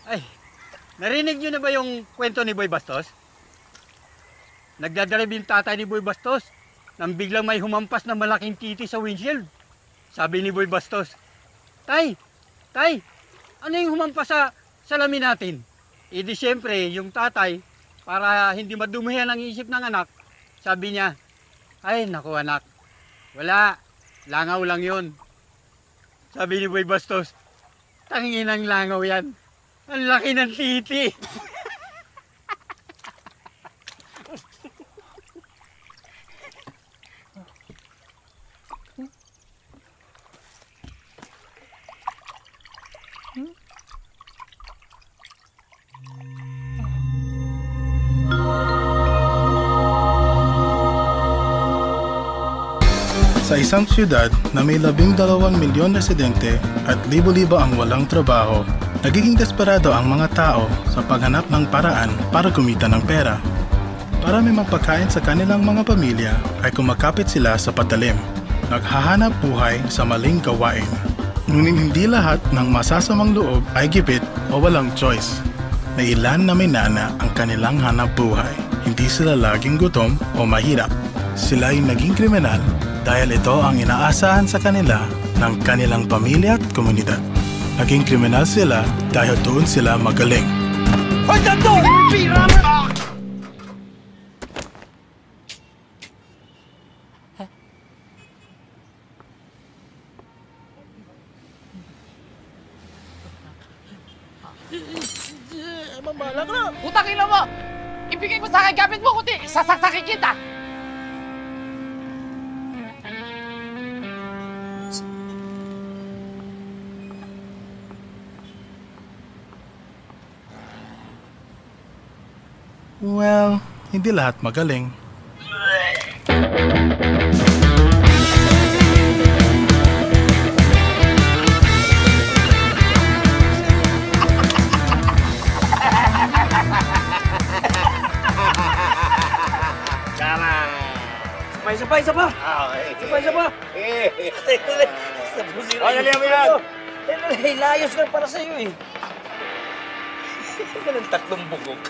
Ay, narinig niyo na ba yung kwento ni Boy Bastos? Nagdadrive yung tatay ni Boy Bastos nang biglang may humampas na malaking titi sa windshield. Sabi ni Boy Bastos, Tay, ano yung humampas sa salamin natin? E di siyempre, yung tatay, para hindi madumihan ang isip ng anak, sabi niya, ay naku anak, wala, langaw lang yun. Sabi ni Boy Bastos, tanginang langaw yan. Ang laki ng titi. Sa isang siyudad na may 12 milyon residente at libo-libo ang walang trabaho, nagiging desperado ang mga tao sa paghanap ng paraan para kumita ng pera. Para may mapagkain sa kanilang mga pamilya ay kumakapit sila sa patalim, naghahanap buhay sa maling gawain. Ngunit hindi lahat ng masasamang loob ay gipit o walang choice. May ilan na may nana ang kanilang hanap buhay. Hindi sila laging gutom o mahirap. Sila ay naging kriminal dahil ito ang inaasahan sa kanila ng kanilang pamilya at komunidad. Naging kriminal sila dahil doon sila magaling. Hoy, ganto! Pira mo! Mamala ka! Putang ina mo! Ibigay mo sa akin gamit mo, kundi sasaksakin kita! Well, hindi lahat magaling. Sabay, isa pa! Isa pa! Dali mo yan! Layos ka para sa'yo eh. Ito ng tatlong bugok.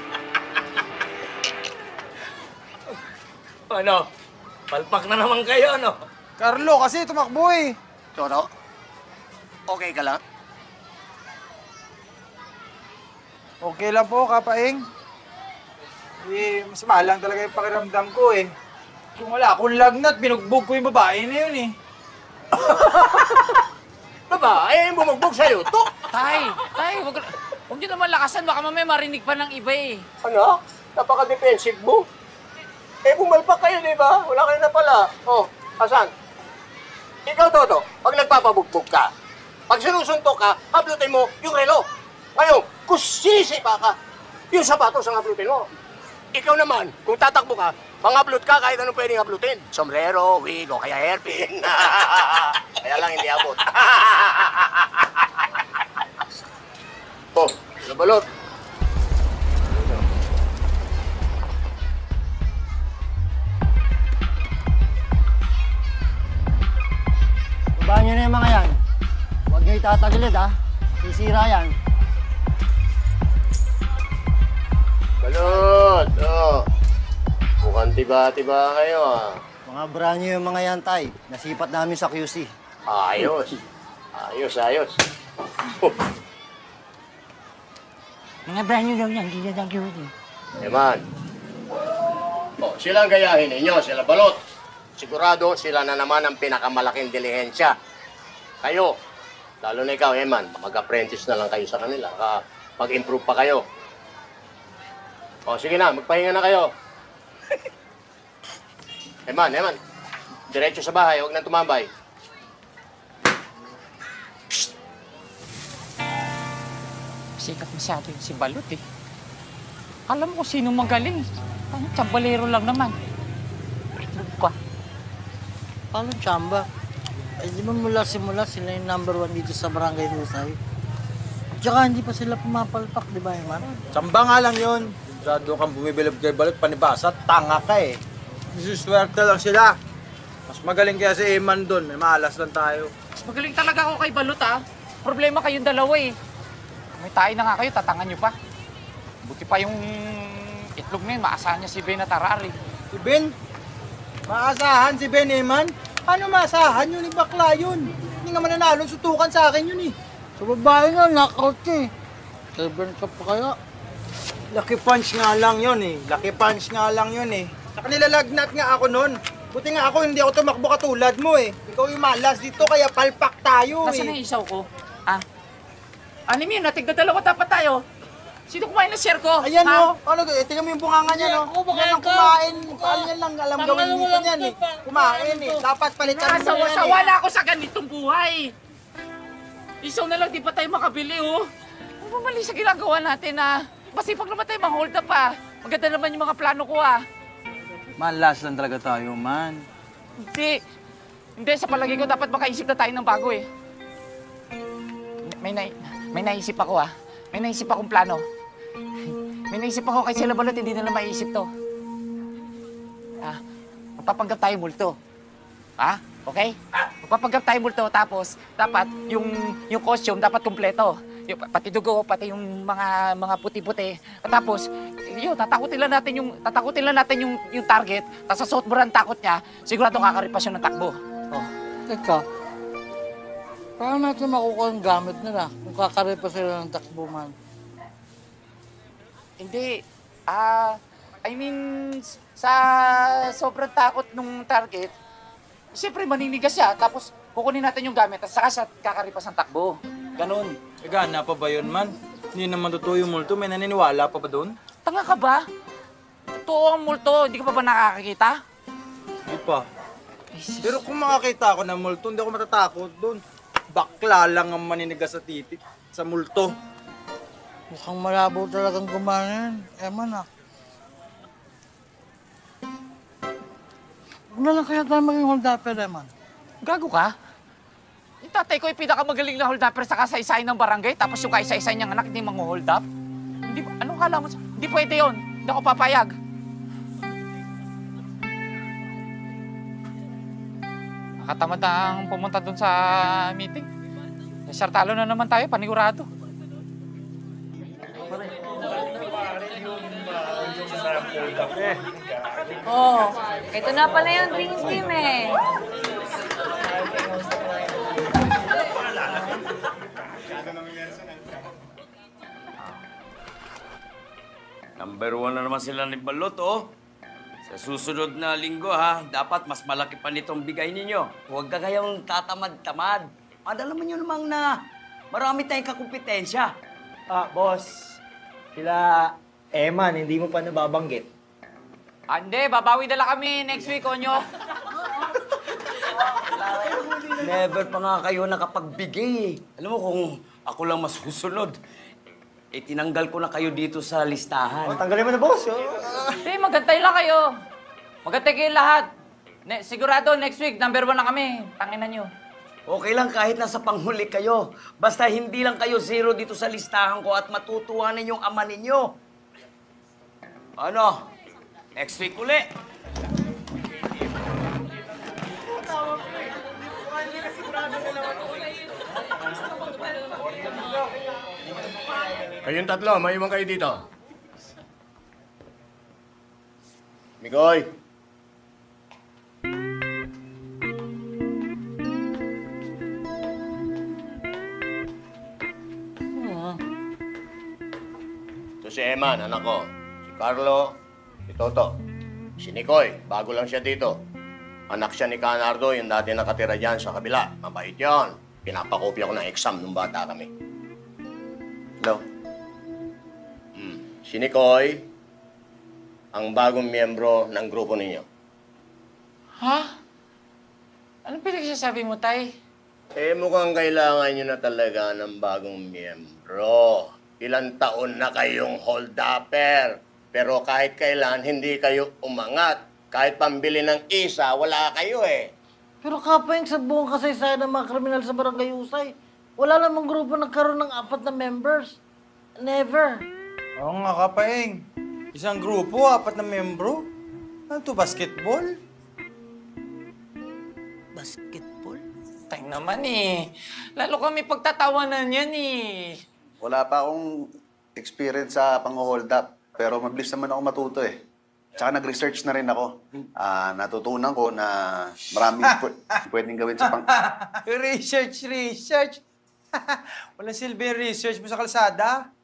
Ano? Palpak na naman kayo, ano? Carlo, kasi tumakbo eh. Toro, okay ka lang? Okay lang po, Kapaing. Eh, mas malang talaga yung pakiramdam ko eh. Kung wala akong lagnat, binugbog ko yung babae na yun eh. Babae, bumugbog sa'yo to. Tay, huwag niyo naman lakasan. Baka mamaya marinig pa ng iba eh. Ano? Napaka-defensive mo. Eh, bumalpak kayo, di ba? Wala kayo na pala. Oh, asan? Ikaw, Toto, pag nagpapabugbog ka, pag sinusuntok ka, hablutin mo yung relo. Ngayon, kung sinisipa ka, yung sapatos ang hablutin mo. Ikaw naman, kung tatakbo ka, pang-upload ka kahit anong pwedeng uploadin. Sombrero, wig, o kaya hairpin. Kaya lang hindi abot. Oh, nabalot. Babaan nyo na yung mga yan. Huwag nyo itatagilid ha. Sisira yan. Balot, oh. Mukhang tiba-tiba kayo, ah. Mga brand new yung mga yan, Tay. Nasipat namin sa QC. Ayos. Ayos. Mga brand new daw yan, hindi na QC. Eman. Oh, sila ang gayahin ninyo, sila balot. Sigurado sila na naman ang pinakamalaking dilihensya. Kayo, lalo na ikaw, Eman, mag-apprentice na lang kayo sa kanila. Mag-improve pa kayo. O, sige na, magpahinga na kayo. Eman, diretso sa bahay, huwag nang tumambay. Sikat masyado yung si Balot eh. Alam ko sino magaling. Ano, tsambalero lang naman. Ano ka? Paano tsamba? Ay, di ba mula simula sila yung #1 dito sa Barangay Husay? Tsaka hindi pa sila pumapalpak, di ba, Eman? Samba nga lang yun. Masyado kang bumibilib kay Balot, panibasa, tanga ka eh. Isuswerte lang sila. Mas magaling kaya si Eman doon, may maalas lang tayo. Mas magaling talaga ako kay Balot ah. Problema kayong dalawa eh. May tayo na nga kayo, tatangan nyo pa. Buti pa yung itlog na yun, maasahan niya si Ben at Arari. Si Ben? Maasahan si Ben Eman? Paano maasahan yun? Bakla yun. Hindi nga mananalo, sutukan sa akin yun eh. Sa babae nga, knockout ka eh. 7 ka pa kaya. Lucky punch nga lang yun eh. Lucky punch nga lang yun eh. Saka nilalagnat nga ako nun. Buti nga ako, hindi ako tumakbo katulad mo eh. Ikaw yung malas dito, kaya palpak tayo Nasaan na eh. yung isaw ko? Ah? Anim yun, natigda dalawa dapat tayo. Sino kumain na share ko? Ayan Ha? o. Ano, tingnan mo yung bunganga niya no. Ako, baka Yan ang ikaw. kumain. Paano yan lang alam Tama gawin na, dito walang niyan eh. kapal. Kumain eh. Dapat palitan mo yan Nakasawa-sawa eh. na ako sa ganitong buhay. Isaw na lang, di pa tayo makabili, oh. Ano ba mali sa ginagawa natin, ah? Masipag naman tayo ma-hold up, ah. Maganda naman yung mga plano ko, ah. Malas lang talaga tayo, man. Hindi. Hindi, sa palagi ko, dapat makaisip na tayo ng bago, eh. May naisip ako, ah. May naisip akong plano. May naisip ako kay sila Balot, hindi nila maiisip to. Ah, magpapanggap tayo multo. Ha? Okay? Magpapanggap tayo multo, tapos dapat yung costume dapat kumpleto. Yung, pati dugo, pati yung mga puti-puti. Tapos, yun, tatakutin lang natin yung target. Tapos sa sobrang takot niya, sigurado kakaripas yun ng takbo. Oh. Teka, paano natin makukuha ang gamit nila kung kakaripa sila ng takbo man? Hindi. I mean, sa sobrang takot nung target, siyempre maninigas siya, tapos kukunin natin yung gamit, at saka siya kakaripas ng takbo. Ganon. Gana pa ba yun, man? Hindi naman totoo yung multo. May naniniwala pa ba doon? Tanga ka ba? Totoo ang multo, hindi ka pa ba nakakakita? Hindi pa. Pero kung makakita ako ng multo, hindi ako matatakot doon. Bakla lang ang maninigas sa titik. Sa multo. Mukhang malabo talagang gumana yan. Eman ah. Huwag na lang kaya tayo maging hold-upper, Eman. Gago ka? Yung tatay ko yung pinakamagaling na hold-upper sa kasaysayan ng barangay, tapos yung kaisa-isa niyang anak hindi mang-hold up? Hindi ba? Anong kala mo? Hindi pwede yun. Hindi ako papayag. Nakatamad ang pumunta dun sa meeting. Sartalo na naman tayo, panigurado. Oh, ito na pala yung dream team eh. Number 1 na naman sila ni Balot, oh. Sa susunod na linggo, ha, dapat mas malaki pa nitong bigay ninyo. Huwag ka kayong tatamad-tamad. Alam mo nyo namang na marami tayong kakumpetensya. Boss, sila Eman, hindi mo pa nababanggit. Hindi, babawi na lang kami next week, Onyo. Never pa nga kayo nakapagbigay, eh. Alam mo, kung ako lang masusunod, tinanggal ko na kayo dito sa listahan. Tanggalin mo na, boss. Hindi, magantay lang kayo. Magantay kayo lahat. Sigurado, next week, number 1 na kami. Tanginan nyo. Okay lang kahit nasa panghuli kayo. Basta hindi lang kayo 0 dito sa listahan ko at matutuwa ninyong ama ninyo. Ano? Next week uli. Kayong tatlo, may iwan kayo dito. Mikoy. Ito si Eman, anak ko. Si Carlo, si Toto. Si Nicoy, bago lang siya dito. Anak siya ni Canardo, yung dati nakatira dyan sa kabila. Mabait yun. Pinapakopya ko ng exam nung bata kami. Hello? Si Nicoy, ang bagong miyembro ng grupo ninyo. Ha? Anong pinagsasabi mo, Tay? Mukhang kailangan nyo na talaga ng bagong miyembro. Ilang taon na kayong hold-upper. Pero kahit kailan, hindi kayo umangat. Kahit pambili ng isa, wala kayo eh. Pero kapayang sa buong kasaysayan ng mga kriminal sa Barangay Usay, wala namang grupo nagkaroon ng 4 na members. Never. Oo nga, kapaeng. Isang grupo, 4 na membro. Ano to, basketball? Basketball? Tay naman eh. Lalo kami pagtatawanan yan eh. Wala pa akong experience sa pang-hold up. Pero mabilis naman ako matuto eh. Tsaka nag-research na rin ako. Natutunan ko na maraming pwedeng gawin sa Research. Walang silbi research mo sa kalsada.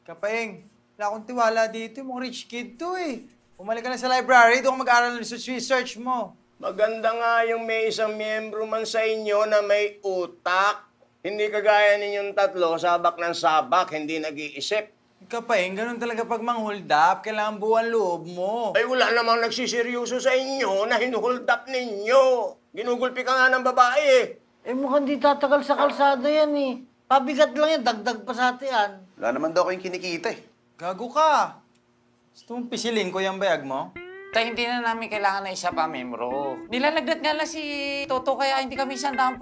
Kapaeng, wala akong tiwala dito. Yung mga rich kid to eh. Umalik ka na sa library, doon ka mag-aaral ng research mo. Maganda nga yung may isang miyembro man sa inyo na may utak. Hindi kagaya ninyong tatlo, sabak ng sabak, hindi nag-iisip. Kapaeng, ganun talaga pag mang-hold up. Kailangan buwan loob mo. Ay wala namang nagsiseryoso sa inyo na hinuhold up ninyo. Ginugulpi ka nga ng babae eh. Mukhang di tatagal sa kalsada yan eh. Pabigat lang yan, dagdag pa sa atian. Wala naman daw kayong kinikita eh. Gago ka. Gusto mong pisilin ko yung bayag mo? Tay, hindi na namin kailangan na isa pa, membro. Nilalagdat nga lang si Toto kaya hindi kami 100%.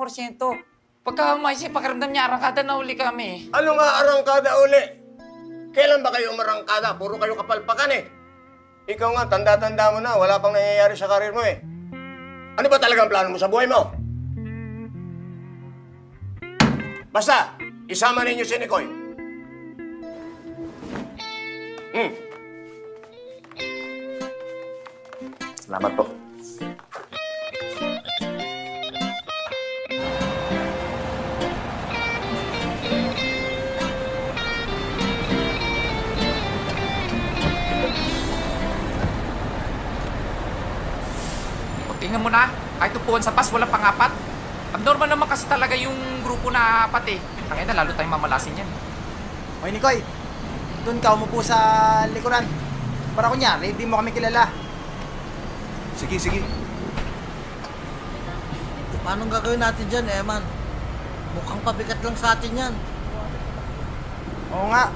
Pagka maisip pakiramdam niya, arangkada na uli kami. Ano nga arangkada uli? Kailan ba kayo marangkada? Puro kayo kapalpakan eh. Ikaw nga, tanda-tanda mo na. Wala pang nangyayari sa karir mo eh. Ano ba talagang plano mo sa buhay mo? Basta, isama ninyo si Nicoy. Salamat po. Tingnan mo na, kahit upuan sa bus, walang pangapat. Abnormal naman kasi talaga yung grupo na apat eh. Tangina, lalo tayong mamalasin yan. Hoy, Nicoy. Doon ka umupo sa likuran. Para kunyari, hindi mo kami kilala. Sige. Paano gagawin natin dyan, Eman? Mukhang pabigat lang sa atin yan. Oo nga.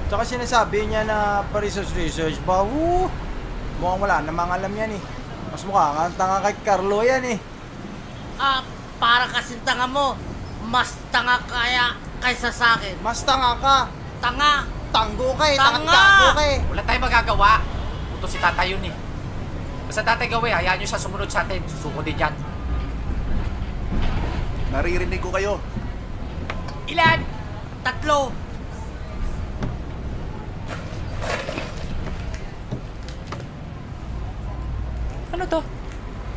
Tsaka sinasabi niya na pa-research ba? Mukhang wala namang alam yan eh. Mas mukha nga tanga kay Carlo yan eh. Para kasing tanga mo. Mas tanga kaya kaysa sa akin. Mas tanga ka. Tanga! Tanggo ka eh. Tanga! Tanggo ka eh. Wala tayong magagawa. Uto si tatay yun eh. Basta tatay gawin, hayaan nyo siya sumunod sa atin. Susuko din dyan. Naririnig ko kayo. Ilan? 3. Ano to?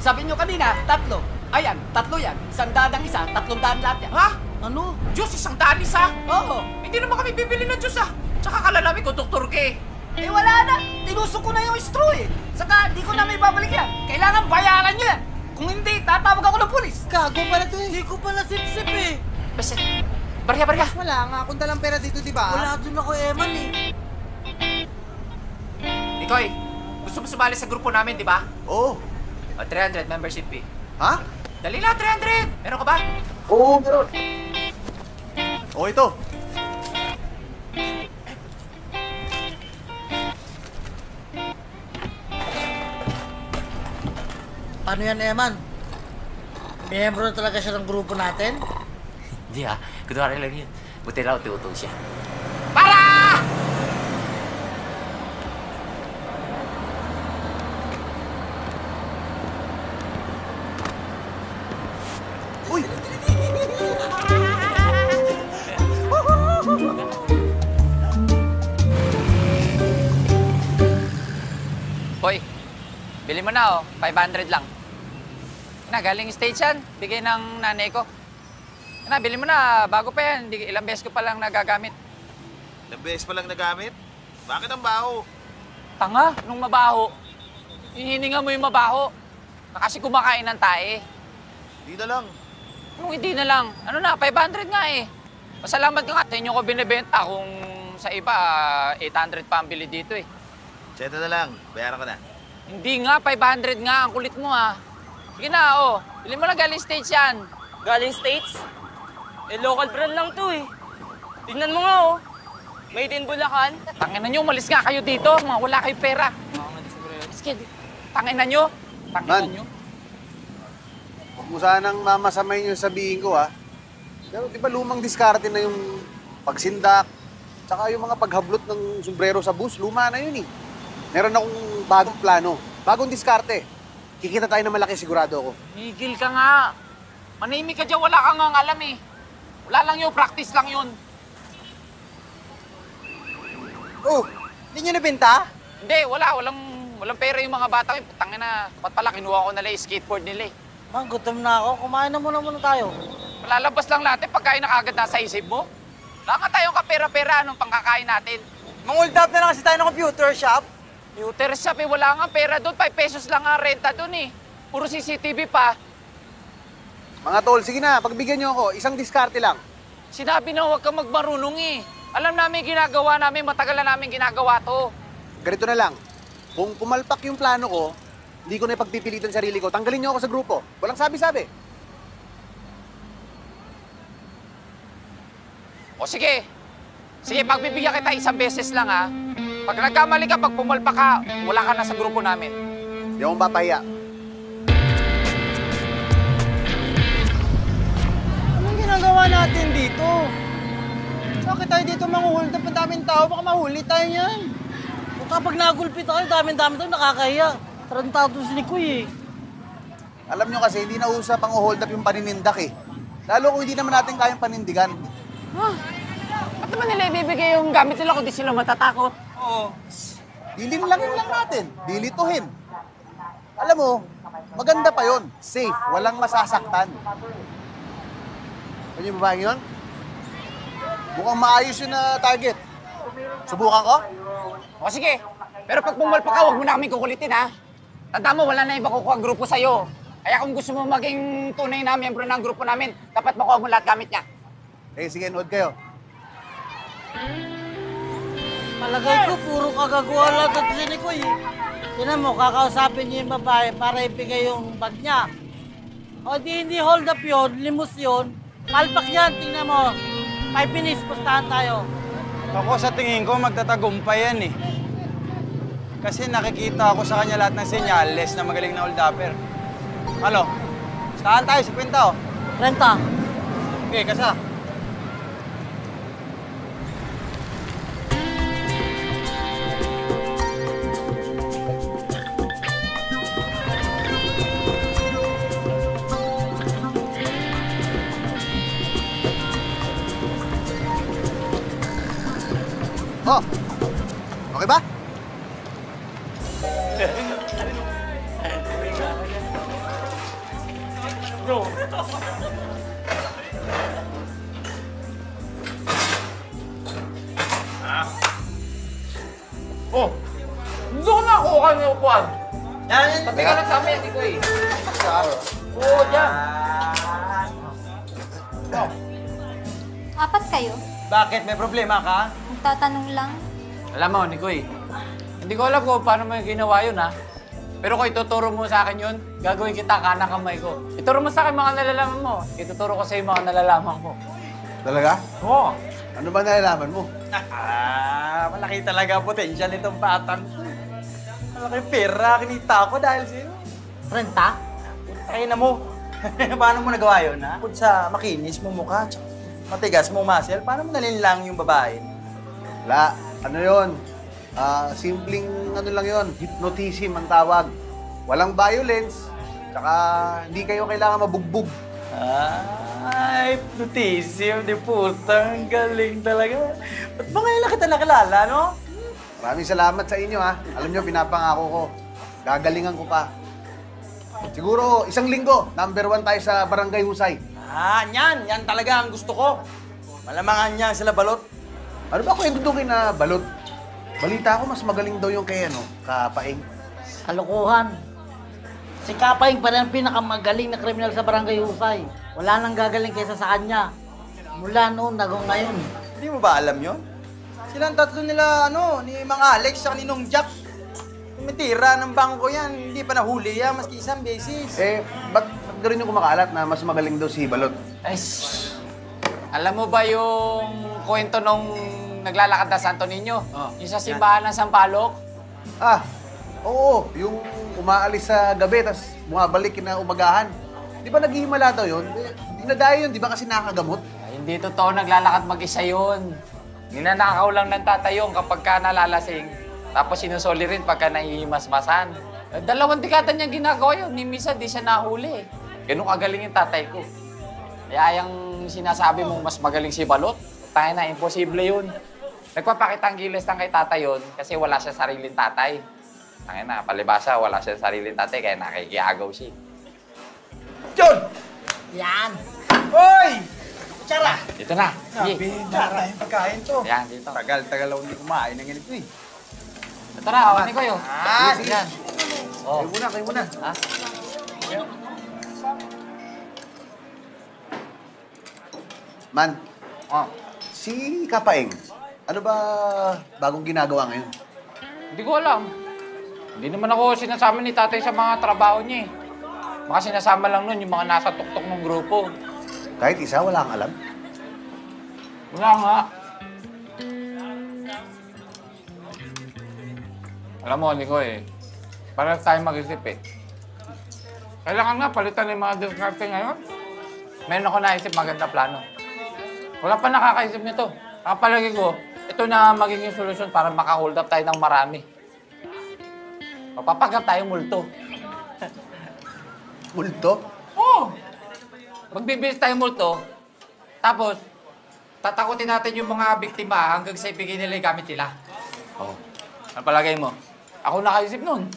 Sabi nyo kanina, 3. Ayan, 3 yan. 100 ang isa, 300 lahat yan. Ha? Ano? Diyos, 100 isa? Oo. Hindi naman kami bibili ng Diyos ah. Tsaka kalalami ko, doktor ka eh. Eh wala na. Tinusok ko na yung straw eh. Saka di ko na may babalik yan. Kailangan bayaran nyo yan. Kung hindi, tatawag ako ng pulis. Gago pala to. Hindi ko pala sip-sip eh. Basta, barya. Wala nga akong dalang pera dito, di ba? Wala dun ako, Eman eh. Nikoy, gusto mo sumali sa grupo namin, di ba? Oo. 300 membership fee. Ha? Dali na, 300! Meron ka ba? Oo, meron. O, ito. Paano yan, Eman? Miyembro na talaga siya ng grupo natin? Hindi ah, kunwari lang yun. Buti raw, tiutol siya. Para! Uy! Hoy, bili mo na oh, 500 lang. Na, galing stage yan, bigay ng nanay ko. Na, bili mo na, bago pa yan, ilang beses ko pa lang nagagamit. Ilang beses pa lang nagamit? Bakit ang baho? Tanga, nung mabaho. Hihininga mo yung mabaho. Na kasi kumakain ng tae. Hindi na lang. Anong hindi na lang? Ano na, 500 nga eh. Pasalamat ka nga, sa inyo ko binibenta kung sa iba, 800 pa ang bili dito eh. Seta na lang, bayaran ka na. Hindi nga, 500 nga, ang kulit mo ah. Sige na, oh. Bili mo na galing States yan. Galing States? Eh, local brand lang to eh. Tingnan mo nga oh. Made in Bulacan. Tanginan nyo, umalis nga kayo dito. Mga wala kayo pera. Sige, tanginan nyo. Tanginan nyo. Huwag mo sanang mamasamay yung sabihin ko, ha? Pero di ba lumang diskarte na yung pagsindak, tsaka yung mga paghablot ng sombrero sa bus, luma na yun eh. Meron akong bagong plano, bagong diskarte. Kikita tayo na malaki, sigurado ako. Migil ka nga. Manahimik ka dyan, wala kang nga alam eh. Wala lang yun, practice lang yun. Oh, hindi nyo nabenta? Hindi, walang pera yung mga bata. Tangin na, ba't pala kinuha ko nila yung skateboard nila eh. Man, gutom na ako. Kumain na muna tayo. Malalabas lang natin pagkain na kagad nasa isip mo. Wala ka tayong kapera-pera, anong pangkakain natin? Mang-hold up na lang kasi tayo ng computer shop. Computer shop eh, wala nga pera doon. 5 pesos lang ang renta doon eh. Puro CCTV pa. Mga tol, sige na, pagbigyan nyo ako. Isang diskarte lang. Sinabi na huwag kang magmarunong eh. Alam namin ginagawa namin, matagal na namin ginagawa to. Ganito na lang. Kung pumalpak yung plano ko, hindi ko na ipagpipilitan sarili ko. Tanggalin nyo ako sa grupo. Walang sabi-sabi. O sige. Sige, pagbibigyan kita isang beses lang ha. Pag nagkamali ka, pag pumalpak ka, wala ka na sa grupo namin. Hindi akong papahiya. Anong ginagawa natin dito? Bakit tayo dito mang-hold up? Ang daming tao, baka mahuli tayo yan. Kung kapag nagulpit ako, dami-dami tayo nakakahiya. Tarantado si Nikoy eh. Alam nyo kasi, hindi na usap ang hold up yung paninindak eh. Lalo kung hindi naman natin kayang panindigan. Ba't naman nila ibibigay yung gamit nila kung di sila matatakot? Oo. Dilin lang natin. Dilituhin. Alam mo, maganda pa yon. Safe. Walang masasaktan. Ano yung babaeng yun? Mukhang maayos yun na target. Subukan ko? O sige, pero pag pumalpak ka, huwag mo na kami kukulitin ha. Tanda mo, wala na ibang kukuha ang grupo sa'yo. Kaya kung gusto mo maging tunay na miyembro ng grupo namin, dapat makuha mo lahat gamit niya. Eh, sige, nood kayo. Palagay ko, puro kagagawa lang ito si Nikoy eh. Tinan mo, kakausapin niyo yung babae para ibigay yung bag niya. O di hindi hold up yun, limos yun. Palpak yan, tingnan mo. 5 minutes, pustahan tayo. Ako sa tingin ko, magtatagumpay yan eh. Kasi nakikita ako sa kanya lahat ng senyales na magaling na hold-upper. Ano? Saan tayo? 50 oh. Renta. Okay, kasa. Oh, okay ba? Oh, doon na ako ka ng upuan. Yan. Tabi ka lang sa amin, hindi ko eh. Oo, dyan. Apat kayo? Bakit? May problema ka? Magtatanong lang. Alam mo, Nikoy, hindi ko alam kung paano mo ginawa yun, ha? Pero kung ituturo mo sa akin yun, gagawin kita kanang kamay ko. Ituro mo sa akin mga nalalaman mo. Ituturo ko sa iyo mga nalalaman ko. Talaga? Oo. Ano ba nalalaman mo? Malaki talaga potential nitong batang to. Malaki pera, kinita ko dahil sa'yo. Renta? Ay na mo. Paano mo nagawa yun, ha? Bukod sa makinis mo mukha, tsaka matigas mo muscle, paano mo nalinlang yung babae? Wala. Ano yun? Simpleng ano lang yun, hypnotism ang tawag. Walang violence, tsaka hindi kayo kailangan mabugbog. Ay, hypnotism, di puta. Ang galing talaga. Ba't ba ngayon lang kita nakilala, no? Maraming salamat sa inyo ha. Alam nyo, pinapangako ko. Gagalingan ko pa. Siguro, 1 linggo, number 1 tayo sa Barangay Husay. Yan. Yan talaga ang gusto ko. Malamangan niya sila balot. Ano ba kwento doon kay na balot? Balita ko, mas magaling daw yung kay Kapaing. Kalokohan. Si Kapaing pa rin ang pinakamagaling na kriminal sa Barangay Husay. Wala nang gagaling kaysa sa kanya. Mula noon, hanggang ngayon. Hindi mo ba alam yun? Silang tatlo nila, ni Mang Alex sa Ninong Jack. Tumitira ng bangko yan. Hindi pa nahuli yan, maski isang beses. Ba't rin yung kumakalat na mas magaling daw si Balot? Ay, alam mo ba yung kwento nung naglalakad na Santo Niño? Yung sa simbahan ng Sampaloc? Oo. Yung umaalis sa gabi, tas bumabalik na umagahan. Di ba naghihimala daw yun? Dinadayo yun, di ba kasi nakagamot? Ay, hindi totoo, naglalakad mag-isa yun. Ninanakaw lang ng tatayong kapag ka nalalasing. Tapos sinusoli rin pagka nahihimasmasan. 2 dekada niyang ginagawa yun. Ni Misa, di siya nahuli. Ganun kagaling yung tatay ko. Kaya yung sinasabi mong mas magaling si Balot, tayo na, imposible yun. Nagpapakitang gilas lang kay tatay yun kasi wala siya sariling tatay. Tangin na, palibasa, wala siya sariling tatay kaya nakikiagaw siya. John! Yan. Hoy! Tsara! Dito na. Sige. Tsara yung pagkain to. Yan, dito. Tagal ako hindi kumain ng ganito eh. Tara, awan ko yun. Sige. Yan. Oh. Kayo muna. Ha? Man, Oh. si Kapaeng, ano ba bagong ginagawa ngayon? Hindi ko alam. Hindi naman ako sinasama ni tatay sa mga trabaho niya eh. Baka sinasama lang nun yung mga nasa tuktok ng grupo. Kahit isa, wala kang alam. Wala nga. Alam mo, Nico eh. Para tayo mag-isip eh. Kailangan nga palitan yung mga diskarte ngayon. Meron ako naisip maganda plano. Wala pa nakakaisip nito. Kapalagi ko, ito na magiging solusyon para maka-hold up tayo ng marami. Papapagap tayo multo. Multo? Oo! Magbibis tayo multo, tapos tatakutin natin yung mga biktima hanggang sa ibigay nila yung gamit nila. Oo. Ano palagay mo? Ako nakaisip nun.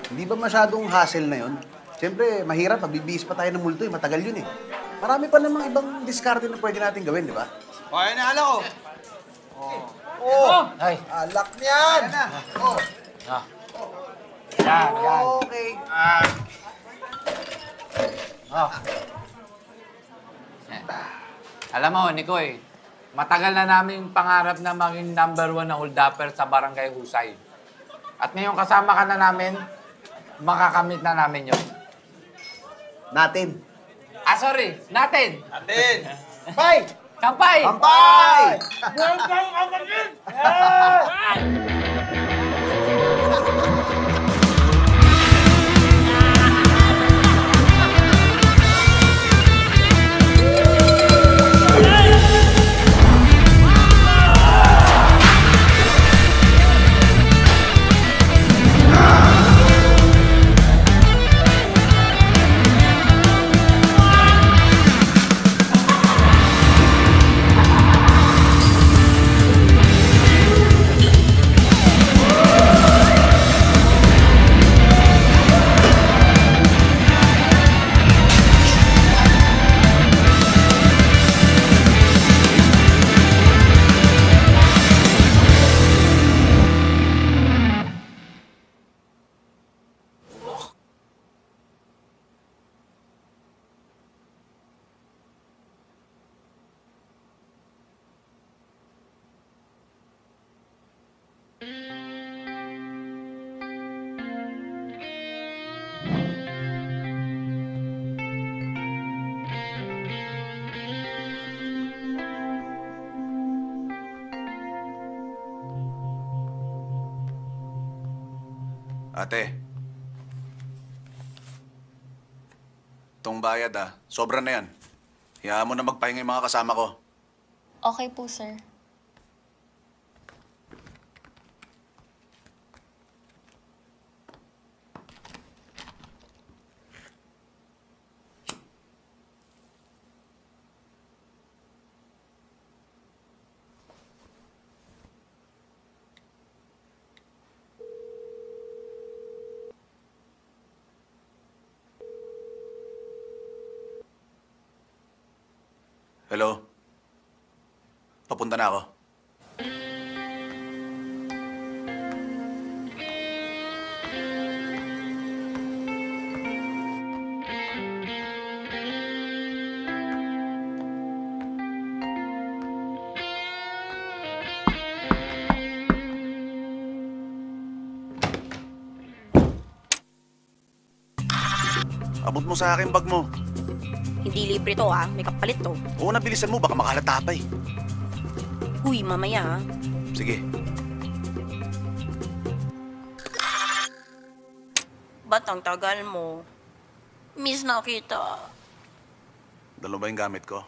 Hindi ba masyadong hassle na yun? Siyempre, mahirap. Mabibihis pa tayo ng multo eh. Matagal yun eh. Marami pa namang ibang diskarte na pwede natin gawin, di ba? O, yan na, ko. Ay. Alak niyan! Oh. Ah. Yan. Okay. Alam mo, Nico matagal na namin pangarap na maging #1 na hold-upper sa Barangay Husay. At ngayon kasama ka na namin, makakamit na namin yun. Natin. Sorry, natin! Atin! Bye! Kampay! Kampay! Welcome, kapatid! Ate. Itong bayad sobra na yan. Hayaan mo na magpahinga yung mga kasama ko. Okay po, sir. Hello? Papunta na ako. Abot mo sa akin bag mo. Hindi libre to may kapalit to. Oo, nabilisan mo, baka makahalata pa eh. Uy, mamaya Sige. Ba't ang tagal mo? Miss na kita. Dalawa ba yung gamit ko?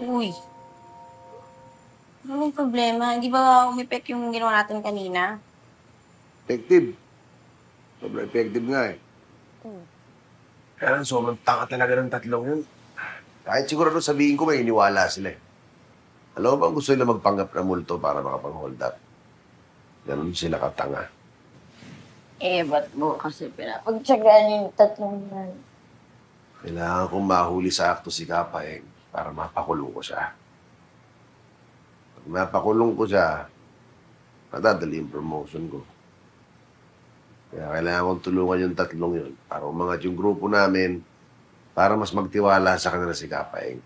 Uy. Ano yung problema? Hindi ba umipek yung ginawa natin kanina? Effective. Sobrang effective nga eh. Kaya sobrang tanga talaga ng tatlong yun. Kahit siguro sabihin ko may iniwala sila eh. Alam mo bang gusto nila magpanggap na multo para makapang-hold up? Ganun sila katanga. Ba't mo kasi pinapagtsagaan yung tatlong yan? Kailangan kong mahuli sa akto si Kapaeng para mapakulong ko siya. Pag napakulong ko siya, madadali yung promotion ko. Kaya kailangan kong tulungan yung tatlong yun para umangat yung grupo namin para mas magtiwala sa kanila si Kapaeng.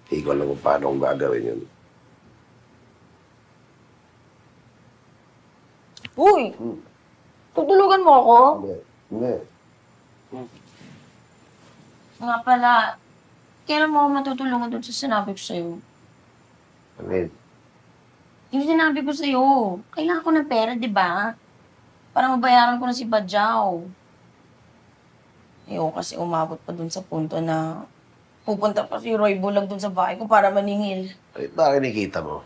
Hindi ko alam kung paano kong gagawin yun. Uy! Tutulugan mo ako? Hindi. Nga pala, kailan mo ako matutulungan doon sa sinabi ko sa'yo? Amin. Yung sinabi ko sa'yo, kailangan ko ng pera, di ba? Para mabayaran ko na si Badyaw. Ayoko kasi umabot pa dun sa punto na pupunta pa si Roy Bulag dun sa bahay ko para maningil. Ay, bakit nakikita mo?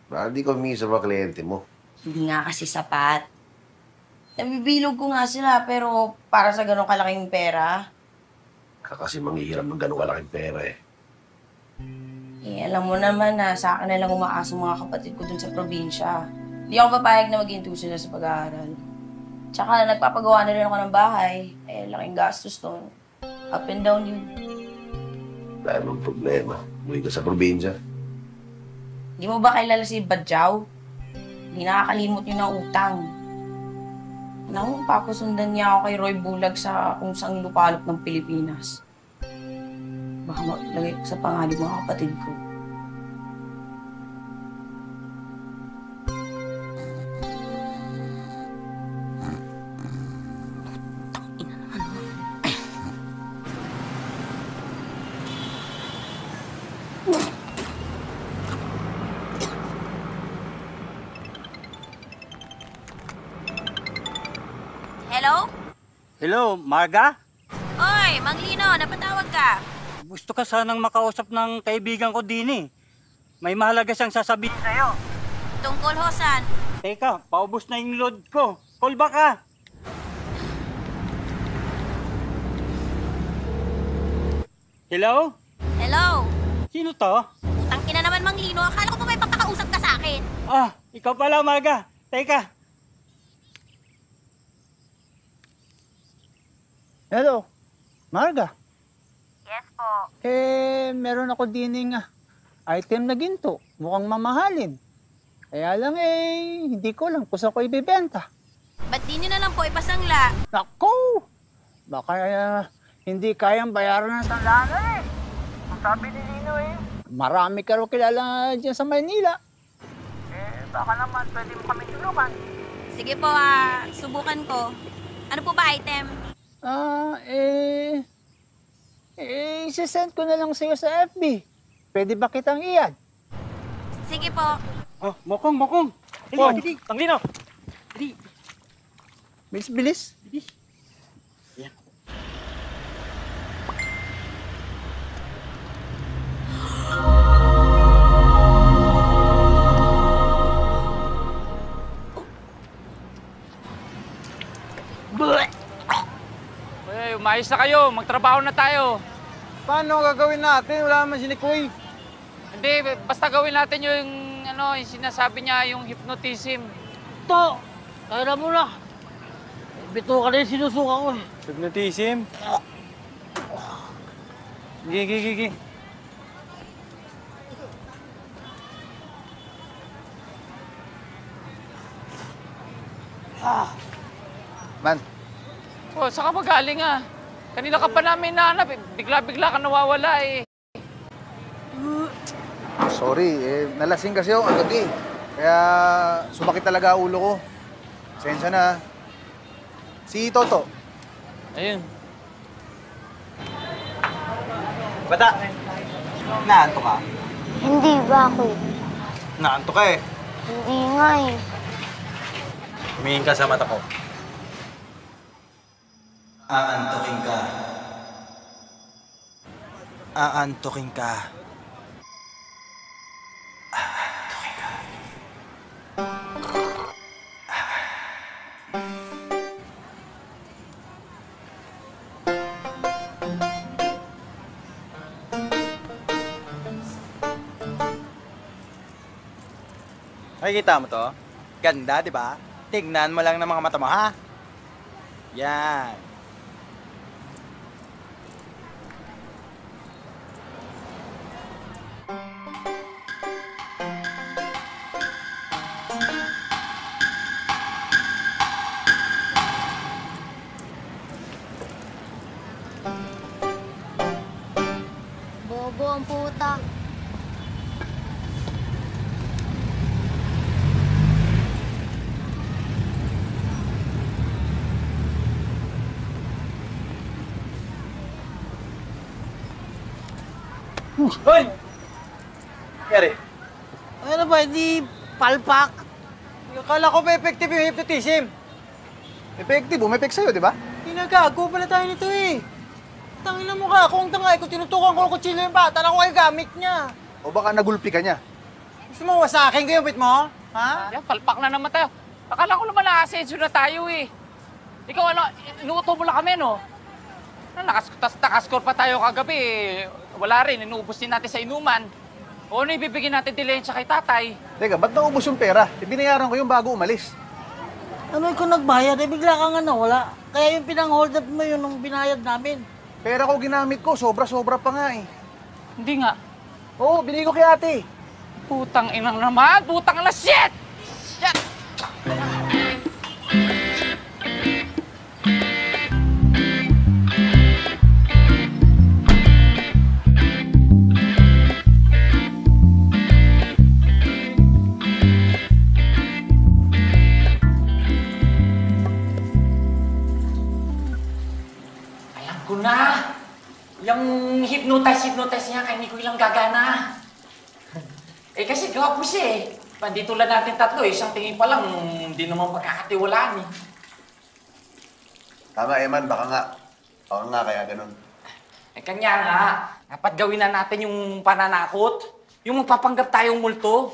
Bakit di ko humingi sa mga kliyente mo? Hindi nga kasi sapat. Nabibilog ko nga sila, pero para sa ganong kalaking pera. Kasi manghihiram ng ganun kalaking pera eh. Alam mo naman na sa akin na lang umaasa mga kapatid ko dun sa probinsya. Hindi ako papayag na maging tuso na sa pag-aaral. Tsaka nagpapagawa na rin ako ng bahay. Laking gastos doon. Up and down yun. Dahil mong problema. Umuwi ka sa probinsya. Di mo ba kilala si Badyaw? Hindi nakakalimot yun ng utang. Naku, papasundan niya ako kay Roy Bulag sa kung saan lupalop ng Pilipinas. Baka maglagay ko sa pangalan mga kapatid ko. Hello? Hello, Marga? Oy, Mang Lino, napatawag ka. Gusto ka sanang makausap ng kaibigan ko din eh. May mahalaga siyang sasabihin sa'yo. Tungkol hosan. Teka, paubos na yung load ko. Call back ka. Hello? Hello? Sino to? Tangina naman, Mang Lino. Akala ko pa may papakausap ka sa akin. Ah, ikaw pala, Marga. Teka. Hello, Marga. Yes po. Meron ako dining item na ginto. Mukhang mamahalin. Kaya lang hindi ko lang kung saan ko ibibenta. Ba't di nyo na lang po ipasangla? Naku! Baka hindi kayang bayaran ng sandala eh. Ang sabi ni Lino marami ka rin kilala dyan sa Maynila. Baka naman pwede mo kami tulungan. Sige po, subukan ko. Ano po ba item? Isisend ko na lang sa'yo sa FB. Pwede ba kitang iyan? Sige po. Oh, mokong. Dili, Panglino. Dili. Bilis. Yan. Umayos na kayo. Magtrabaho na tayo. Paano gagawin natin? Wala naman si Nikoy. Hindi, basta gawin natin yung, yung sinasabi niya, yung hypnotism. To! Kaya mo na. Bito ka na yung sinusuka ko eh. Hypnotism? Gigi. Man. Oh, saan ka ba galing Kanina ka pa namin nahanap. Bigla-bigla ka nawawala eh. Sorry, nalasing kasi ako kagabi. Kaya sumakit talaga ulo ko. Sensya na. Si Toto. Ayun. Bata, naanto ka? Hindi ba ako? Naanto ka eh. Hindi nga eh. Tumingin ka sa mata ko. Aantukin ka. Aantukin ka. Nakikita mo to? Ganda, di ba? Tignan mo lang ng mga mata mo, ha? Yan. Bobo ang puta. Hoy! Kaya Ano ba, hindi palpak? akala ko ba effective yung hypnotism? Effective, umepek sa'yo, di ba? Pinagago pala tayo nito eh. Tangina mo ka, kung tangay ko, tinutukan ko ng kutsilyo yung bata na ko ay gamit niya. O baka nagulpi ka niya. Gusto mo wasakin ko yung bit mo? Ha? Yan, palpak na naman tayo. Akala ko naman na-ascenso na tayo eh. Ikaw ano, inuuto mo lang kami, no? Nakascore pa tayo kagabi eh. Wala rin, inuubos din natin sa inuman. O ano ibibigyan natin dilensya kay tatay? Teka, ba't naubos yung pera? Binayaran ko yung bago umalis. Ano kung nagbayad, bigla kang wala. Kaya yung pinang-hold up mo yun nung binayad namin. Pera ko ginamit ko, sobra-sobra pa nga eh. Hindi nga. Oo, binigay ko kay ate. Putang inang naman! Putang na shit! Shit! Ko na! Yung hypnotize niya, kaya hindi ko ilang gagana. Eh kasi gawa po siya eh. Pandito lang natin tatlo eh. Isang tingin pa lang, hindi naman pagkakatiwalaan eh. Tama, Eman, baka nga kaya ganun. Eh kanya nga, dapat gawin na natin yung pananakot. Yung magpapanggap tayong multo.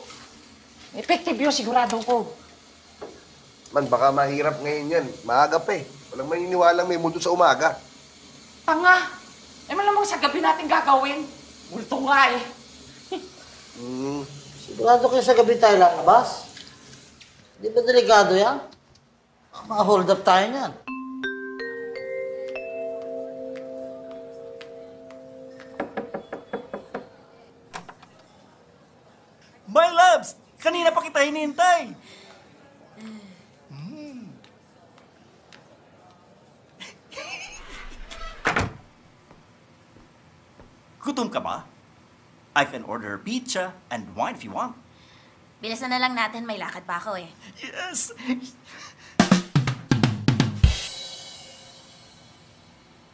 Effective yun, sigurado ko. Man, baka mahirap ngayon yan. Maaga pa eh. Walang maniniwalang may multo sa umaga. Tanga! Eh malamang sa gabi natin gagawin. Multo nga eh. Sigurado kayo sa gabi tayo lalabas? Di ba delikado yan? Ma-hold up tayo niyan. My loves! Kanina pa kita hinihintay! Gutom ka ba? I can order pizza and wine if you want. Bilisan na lang natin, may lakad pa ako eh. Yes!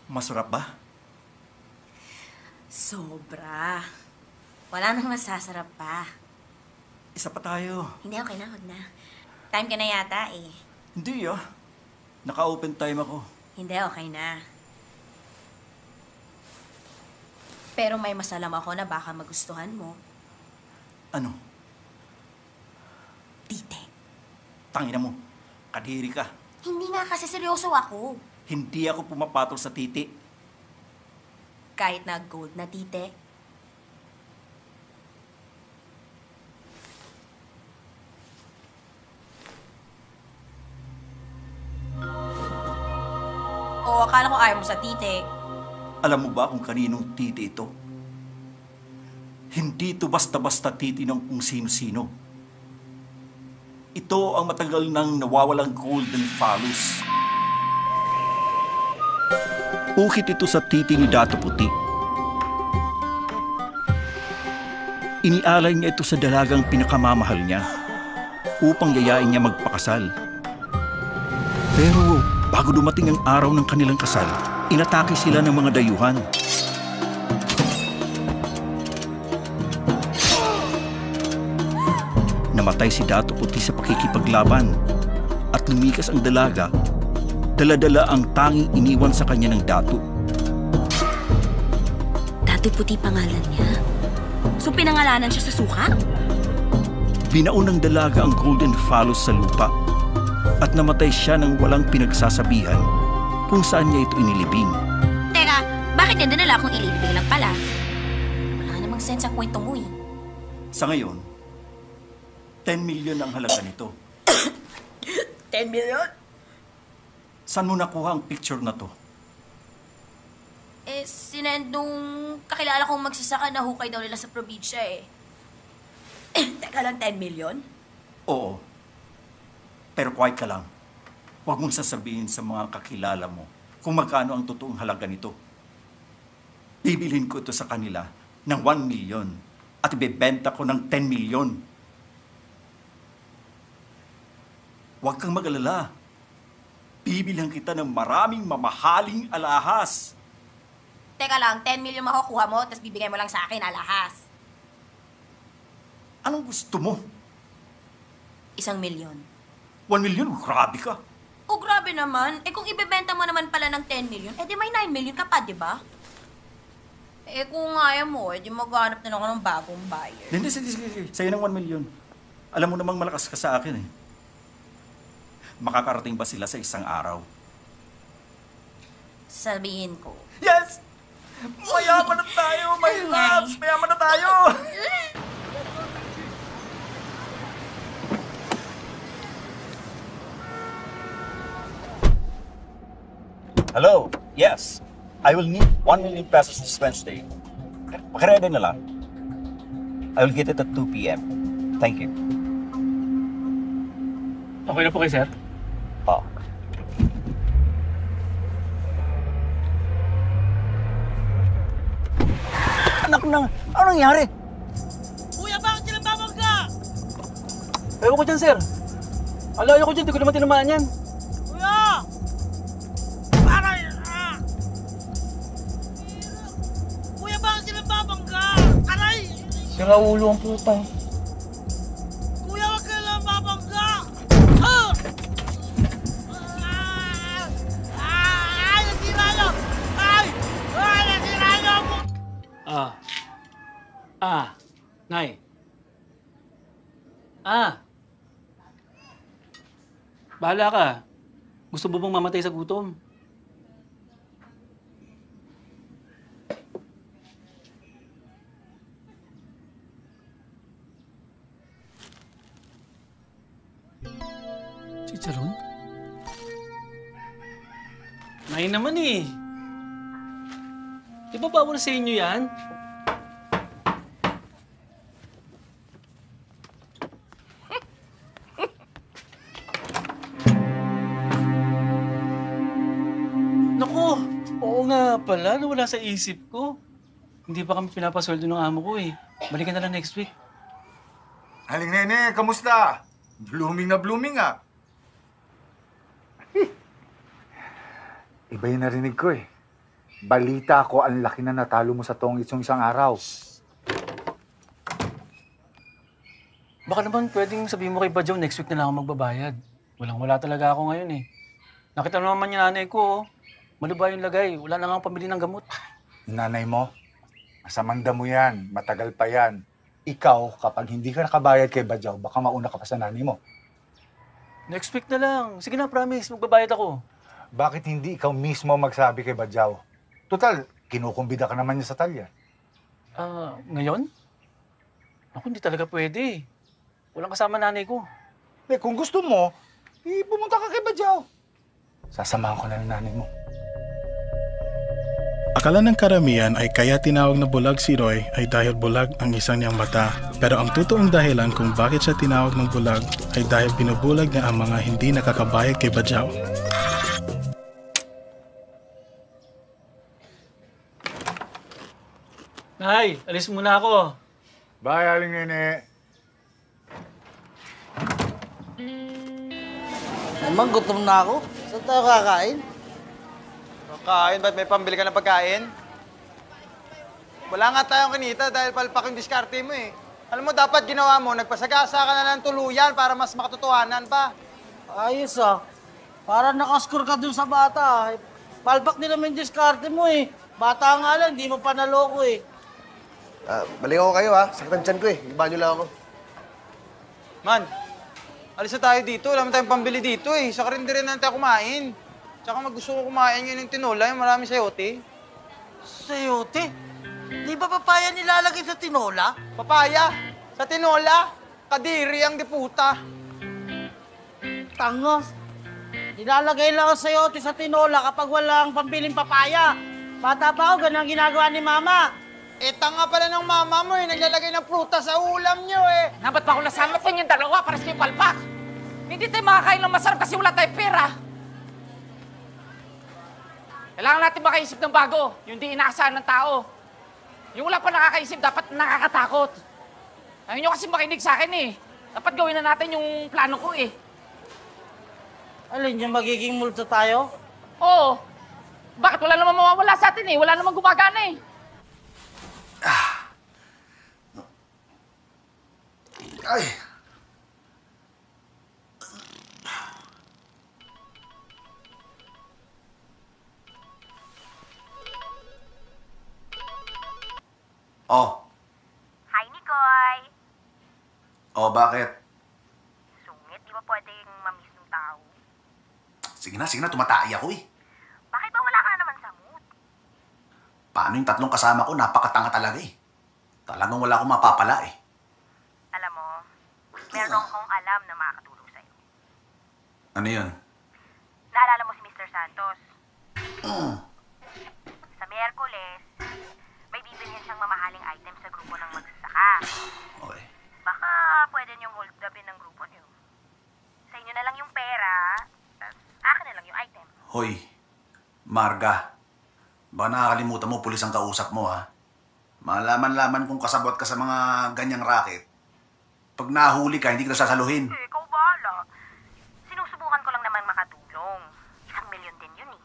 Masarap ba? Sobra. Wala nang masasarap pa. Isa pa tayo. Hindi, okay na, huwag na. Time ka na yata eh. Hindi ah. Naka-open time ako. Hindi, okay na. Pero may masalam ako na baka magustuhan mo. Ano? Tite. Tangina mo. Kadiri ka. Hindi nga kasi seryoso ako. Hindi ako pumapatol sa titi. Kahit na gold na tite. O akala ko ayaw mo sa tite. Alam mo ba kung kaninong titi ito? Hindi ito basta-basta titi ng kung sino-sino. Ito ang matagal nang nawawalang golden phallus. Ukit ito sa titi ni Dato Puti. Inialay niya ito sa dalagang pinakamamahal niya upang yayain niya magpakasal. Pero bago dumating ang araw ng kanilang kasal, inatake sila ng mga dayuhan. Namatay si Dato Puti sa pakikipaglaban at lumikas ang dalaga, dala-dala ang tanging iniwan sa kanya ng dato. Pati puti pangalan niya. So pinangalanan siya sa suka? Binaunang dalaga ang golden phallus sa lupa at namatay siya nang walang pinagsasabihan kung saan niya ito inilibing. Teka, bakit niya dinala kung ililibing lang pala? Wala namang sense ang kwento mo eh. Sa ngayon, 10 million ang halaga nito. 10 million? Saan mo nakuha ang picture na to? Eh, sinend nung kakilala kong magsasaka na hukay daw nila sa probinsya eh. Teka lang, 10 million? Oo. Pero quiet ka lang. Huwag mong sasabihin sa mga kakilala mo kung magkano ang totoong halaga nito. Bibilhin ko ito sa kanila ng 1 million at ibebenta ko ng 10 million. Huwag kang mag-alala. Bibilhan kita ng maraming mamahaling alahas. Teka lang, 10 million makukuha mo, tapos bibigay mo lang sa akin alahas. Anong gusto mo? 1 million. 1 million? Grabe ka. Oh, grabe naman. Eh kung ibebenta mo naman pala ng 10 million, eh di may 9 million ka pa, di ba? Eh kung ayaw mo, eh di maghanap na lang ako ng bagong buyer. Hindi, sige. Sa'yo ng 1 million. Alam mo namang malakas ka sa akin eh. Makakarating ba sila sa isang araw? Sabihin ko. Yes! Mayaman na tayo, my loves! Mayaman na tayo! Hello? Yes. I will need 1 million pesos this Wednesday. Pakirede na lang. I will get it at 2 p.m. Thank you. Okay na po kayo, sir? Oh. Anak na! Ano nangyari? Kuya, bakit sila babangga? Ewan ko dyan, sir. Alayo ko dyan, di ko naman tinamaan yan. Kuya! Aray! Ah! Kuya, bakit sila babangga? Aray! Sira ulo ang puta. Kuya, wag ka lang babangga! Ah! Ay! Nasira nyo! Ay! Ay! Nasira nyo! Nay. Bahala ka. Gusto mo bang mamatay sa gutom? Chicharon? Nay naman eh. Di ba bawal sa inyo yan? Naku, oo nga pala, nawala sa isip ko. Hindi pa kami pinapasweldo ng amo ko eh. Balikan na lang next week. Aling Nene, kamusta? Blooming na blooming ah. Iba yung narinig ko eh. Balita ko ang laki na natalo mo sa tongits yung isang araw. Baka naman pwedeng sabihin mo kay Badyaw next week na lang ako magbabayad. Walang-wala talaga ako ngayon eh. Nakita naman yung nanay ko, malubay yung lagay. Wala na nga pambili ng gamot. Nanay mo, masamang damo yan. Matagal pa yan. Ikaw, kapag hindi ka nakabayad kay Badyaw, baka mauna ka pa sa nanay mo. Next week na lang. Sige na, promise. Magbabayad ako. Bakit hindi ikaw mismo magsabi kay Badyaw? Total, kinukumbida ka naman niya sa talya. Ngayon? Ako, hindi talaga pwede. Walang kasama nanay ko. Eh, kung gusto mo, pumunta ka kay Badyaw. Sasamahan ko na ng nanay mo. Akala ng karamihan ay kaya tinawag na bulag si Roy ay dahil bulag ang isang niyang mata. Pero ang totoong dahilan kung bakit siya tinawag ng bulag ay dahil binubulag niya ang mga hindi nakakabayad kay Badyaw. Nay, alis muna ako. Bye, Aling Nene. Naman, gutom na ako. Saan tayo kakain? Kakain? Ba't may pambili ka ng pagkain? Wala nga tayong kinita dahil palpak yung diskarte mo eh. Alam mo, dapat ginawa mo, nagpasagasa ka na ng tuluyan para mas makatotohanan pa. Ayos ah. Parang nakascore ka dun sa bata. Palpak din naman yung diskarte mo eh. Bata nga lang, di mo pa naloko eh. Balik ako kayo ha. Sakit ang tiyan ko eh. Iba nyo lang ako. Man, alis na tayo dito. Wala naman tayong pambili dito eh. Sa karinderia na tayo kumain. Tsaka gusto ko kumain ngayon ng tinola, yung marami sayote. Sayote? Di ba papaya nilalagay sa tinola? Papaya? Sa tinola? Kadiri ang diputa. Tanga. Nilalagay lang ang sayote sa tinola kapag walang pambiling papaya. Bata pa ako, ganun ang ginagawa ni Mama. Eh, tanga pala ng mama mo eh. Naglalagay ng prutas sa ulam nyo eh. Ba't pa ako nasama sa inyong dalawa para sa kayo palpak? Hindi tayo makakain ng masarap kasi wala tayong pera. Kailangan natin makaisip ng bago. Yung di inaasahan ng tao. Yung wala pa nakakaisip, dapat nakakatakot. Ayaw nyo kasi makinig sa akin eh. Dapat gawin na natin yung plano ko eh. Alin yung magiging multo tayo? Oo. Bakit? Wala naman mawawala sa atin eh. Wala naman gumagana eh. Ay! Oh. Hi, Nicoy! Oh, bakit? Sungit, di ba pwedeng mamiss ng tao? Sige na, tumatay ako eh. Bakit ba wala ka na naman sa mood? Paano yung 3 kasama ko? Napakatanga talaga eh. Talagang wala akong mapapala eh. Alam mo, meron akong alam na makakatulong sa'yo. Ano yun? Naalala mo si Mr. Santos? Sa Miyerkules, may bibilhin siyang mamahaling item sa grupo ng magsasaka. Okay. Baka pwede niyong hold upin ng grupo niyo. Sa inyo na lang yung pera, tas akin na lang yung item. Hoy, Marga. Baka nakakalimutan mo, pulis ang kausap mo ha. Malaman-laman kung kasabot ka sa mga ganyang racket. Pag nahuli ka, hindi kita sasaluhin. Ikaw bahala. Sinusubukan ko lang naman makatulong. 1 milyon din yun eh.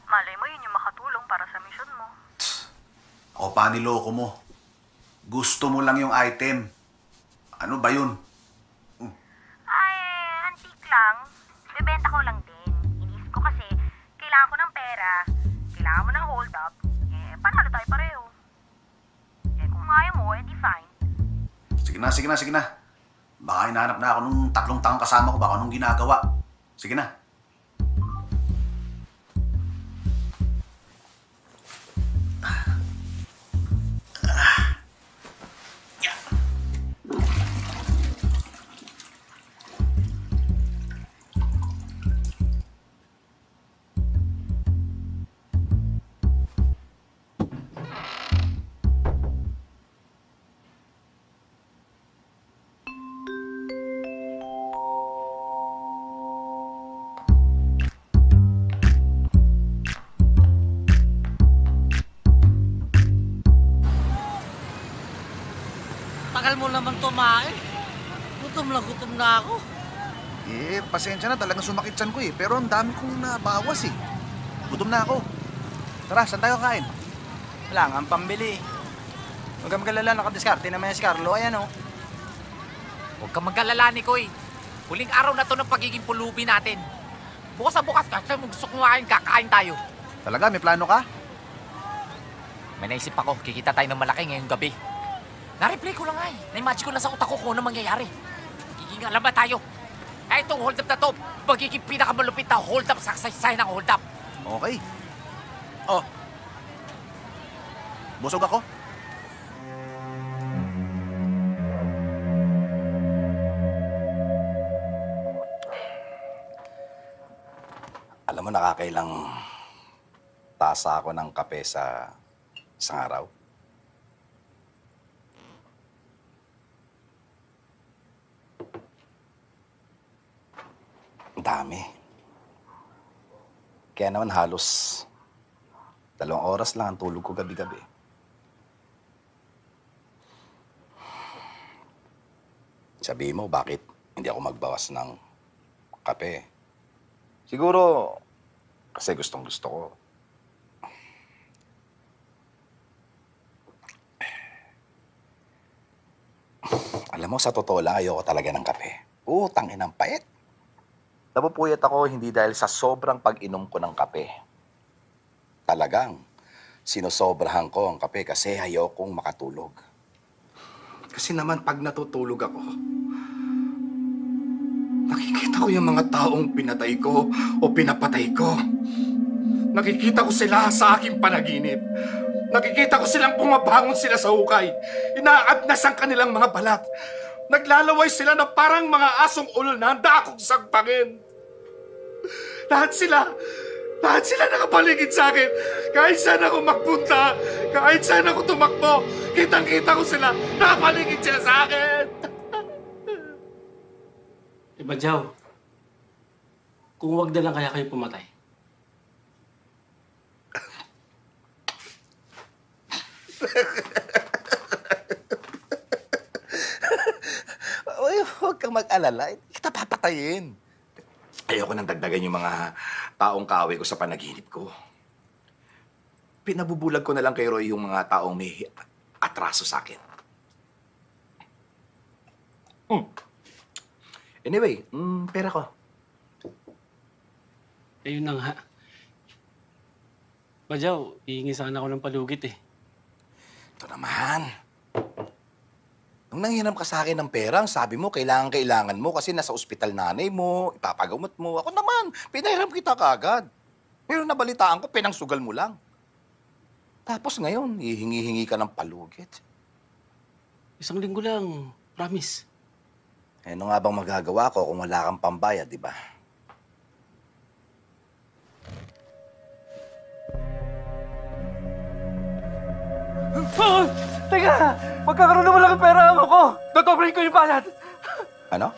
Malay mo yun yung makatulong para sa mission mo. Ako pa niloko mo. Gusto mo lang yung item. Ano ba yun? Ay, antique lang. Bebenta ko lang din. Iniisip ko kasi, kailangan ko ng pera, kailangan mo ng hold up, panalo tayo pareho. Kung ayaw mo, di fine. Sige na. Baka hinahanap na ako nung 3 taong kasama ko, baka nung ginagawa. Sige na. Tagal mo naman tumain. Gutom na ako. Eh, pasensya na. Talagang sumakit tiyan ko eh. Pero ang dami kong nabawas eh. Gutom na ako. Tara, saan tayo kain? Wala nga ang pambili. Huwag kang magalala, nakadiskarte naman si Carlo. Ayan oh. Huwag kang mag-alala, Nicoy. Huling araw na to ng pagiging pulubi natin. Bukas sa bukas, kasi gusto kumain, kakain tayo. Talaga? May plano ka? May naisip ako, kikita tayo ng malaki ngayong gabi. Na-replay ko lang ay. Na-imagine ko lang sa utak ko kung ano mangyayari. Magiging alam ba tayo? Ay, itong hold up na to, magiging pinakamalupit na hold up sa kasaysayan ng hold up. Okay. Oh. Busog ako. Alam mo, nakakailang tasa ako ng kape sa isang araw. Ang dami. Kaya naman halos 2 oras lang ang tulog ko gabi-gabi. Sabihin mo, bakit hindi ako magbawas ng kape? Siguro, kasi gustong-gusto ko. Alam mo, sa totoo lang, ayoko talaga ng kape. Tangin ang pait. Napupuyat ako hindi dahil sa sobrang pag-inom ko ng kape. Talagang, Sinosobrahan ko ang kape kasi ayokong makatulog. Kasi naman pag natutulog ako, nakikita ko yung mga taong pinatay ko o pinapatay ko. Nakikita ko sila sa aking panaginip. Nakikita ko silang pumabangon sila sa hukay. Inaagnas ang kanilang mga balat. Naglalaway sila na parang mga asong ulol na handa akong sagpangin. Lahat sila nakapaligid sa akin. Kahit saan ako magpunta, kahit saan ako tumakbo, kitang-kita ko sila. Nakapaligid sila sa akin. Badyaw, kung wag na lang kaya kayo pumatay. Uy, huwag kang mag-alala. Hindi kita papatayin. Ayoko nang dagdagan yung mga taong kaaway ko sa panaginip ko. Pinabubulag ko na lang kay Roy yung mga taong may atraso sa akin. Anyway, pera ko. Ayun na nga. Badyaw, hihingi sana ako ng palugit eh. Ito naman. Nung nanghiram ka sa akin ng pera, sabi mo, kailangan mo kasi nasa ospital nanay mo, ipapagamot mo. Ako naman, pinahiram kita kaagad. Pero nabalitaan ko, pinangsugal mo lang. Tapos ngayon, hihingi-hingi ka ng palugit. 1 linggo lang, promise. Eh, ano nga bang magagawa ko kung wala kang pambayad, di ba? Oh, teka! Magkakaroon naman lang ang pera mo ko! Dodobrahin ko yung bayad! Ano?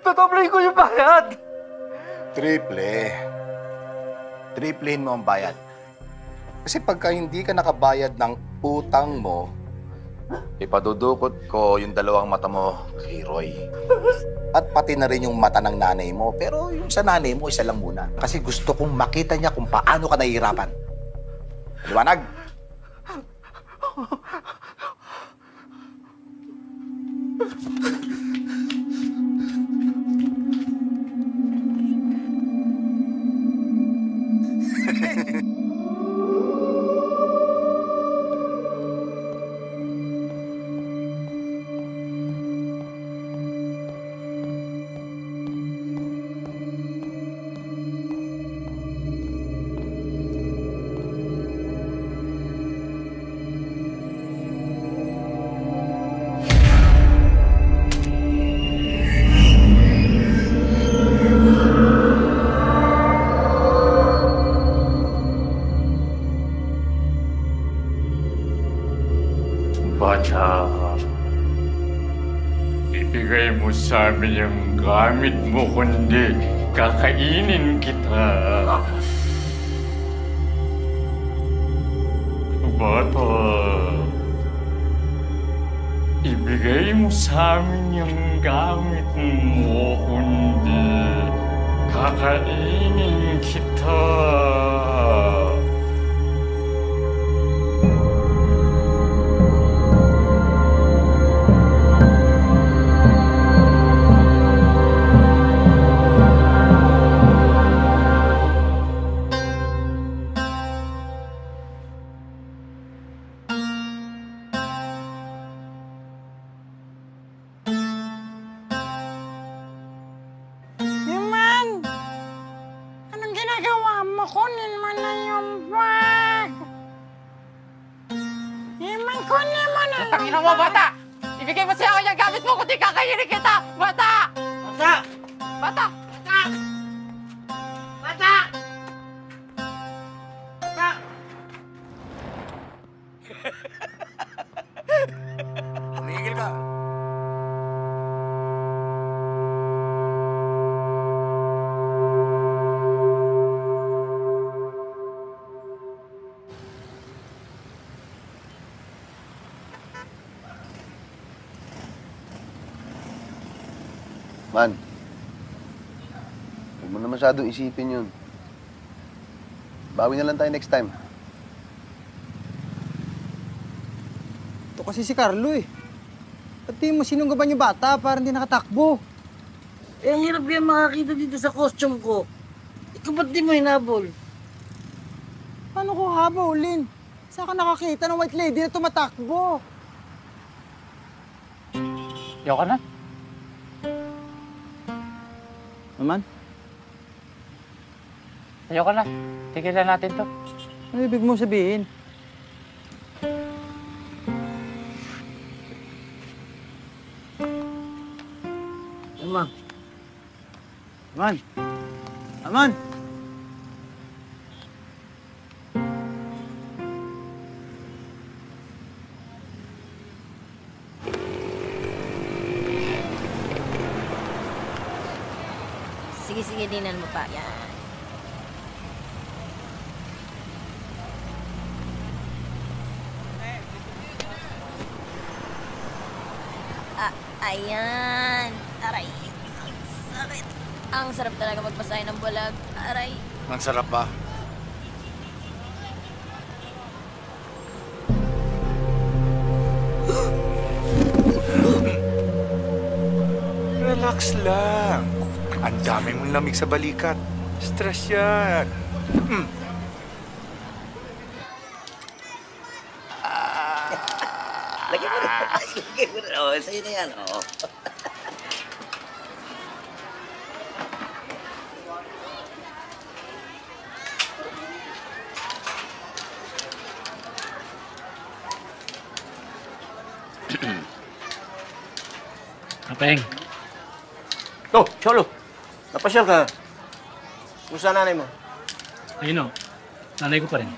Dodobrahin ko yung bayad! Triplehin mo ang bayad. Kasi pagka hindi ka nakabayad ng utang mo, ipadudukot ko yung 2 mata mo kay Roy. At pati na rin yung mata ng nanay mo. Pero yung sa nanay mo, isa lang muna. Kasi gusto kong makita niya kung paano ka nahihirapan. Liwanag! Bata, ibigay mo sa amin yung gamit mo, kundi kakainin kita. Bata, ibigay mo sa amin yung gamit mo, kundi kakainin kita. Kunin mo na yung bag. Iman, kunin mo na yung Tangina mo, bata! Ibigay mo siya ako yung gamit mo kundi kakainin kita! Bata! Bata! Bata! Bata! Bata! Bata! Tumigil ka! Man, huwag mo na masyadong isipin yun. Bawi na lang tayo next time. Ito kasi si Carlo eh. Pati mo sinunggaban yung bata para hindi nakatakbo. Eh, ang hirap yan makakita dito sa costume ko. Ikaw ba't di mo hinabol? Paano ko habulin? Saan ka nakakita ng white lady na tumatakbo? Ayaw ka na. Naman? Ayaw ka na. Tigilan natin to. Ano ibig mo sabihin? Naman? Naman? Naman? Sige, sige, dinan mo pa. Yan. Ayan. Aray. Ang sakit. Ang sarap talaga magpasay ng bulag. Aray. Ang sarap ba? Relax lang. Ang dami mong lamig sa balikat. Stress yan. Lagyan mo na. Lagyan mo na. Oh, sa'yo na yan. Oh. Kapeng. Oh, Cholo. Napasyal ka. Kumusta nanay mo? Ayun o. Nanay ko pa rin.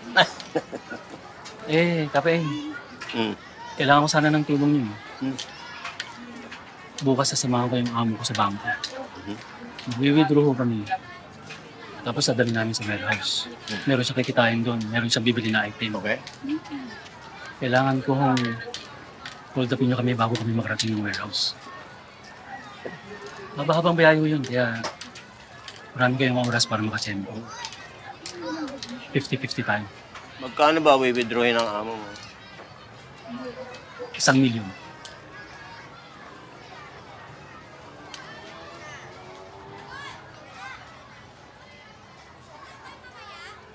Kapeng. Kailangan ko sana ng tulong niyo. Bukas sasamahan ko yung amo ko sa bangko. Mag-withdraw ko kami. Tapos dadalhin namin sa warehouse. Meron siya kikitain doon. Meron siyang bibili na item. Okay. Kailangan ko hold upin niyo kami bago kami makarating ng warehouse. Mababang bayayo yun, kaya marami kayong oras para makasend. 50-50 tayo. Magkano ba withdrawin ng amo mo? 1 milyon.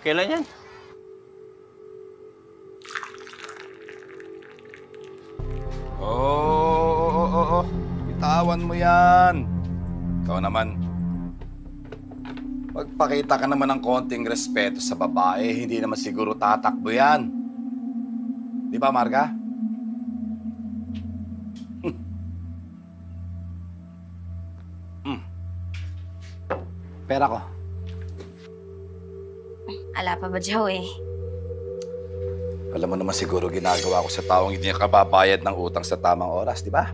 Kailan yan? Oo. Bitawan mo yan. Ikaw naman. Magpakita ka naman ng konting respeto sa babae, hindi naman siguro tatakbo yan. Di ba, Marga? Pera ko. Ala pa ba, Joe eh? Alam mo naman siguro ginagawa ko sa taong hindi nakababayad ng utang sa tamang oras, di ba?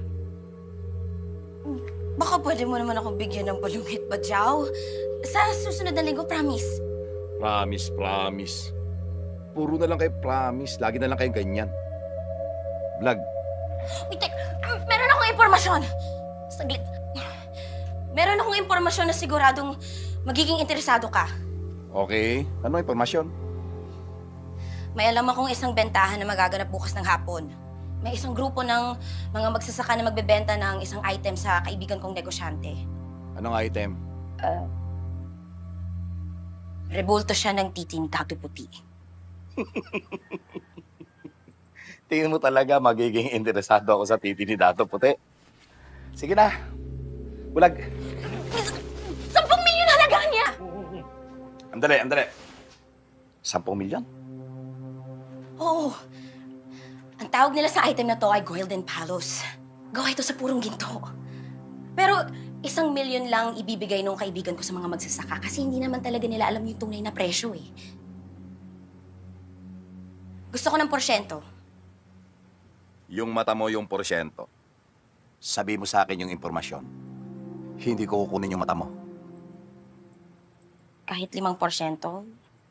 Baka pwede mo naman akong bigyan ng palungit ba, Joe? Sa susunod na linggo, promise. Promise. Puro na lang kayo promise. Lagi na lang kayong ganyan. Vlog. Wait, meron akong impormasyon. Saglit. Meron akong impormasyon na siguradong magiging interesado ka. Okay. Ano ang impormasyon? May alam akong isang bentahan na magaganap bukas ng hapon. May isang grupo ng mga magsasaka na magbebenta ng isang item sa kaibigan kong negosyante. Anong item? Rebulto siya ng titi ni Tato Puti. Tingin mo talaga magiging interesado ako sa titi ni Dato Puti. Sige na. Bulag. 10 milyon halaga niya! Andali. 10 milyon? Oo. Ang tawag nila sa item na to ay Golden Palos. Gawa ito sa purong ginto. Pero 1 milyon lang ibibigay nung kaibigan ko sa mga magsasaka kasi hindi naman talaga nila alam yung tunay na presyo eh. Gusto ko ng porsyento. Yung mata mo yung porsyento. Sabi mo sa akin yung impormasyon. Hindi ko kukunin yung mata mo. Kahit 5%.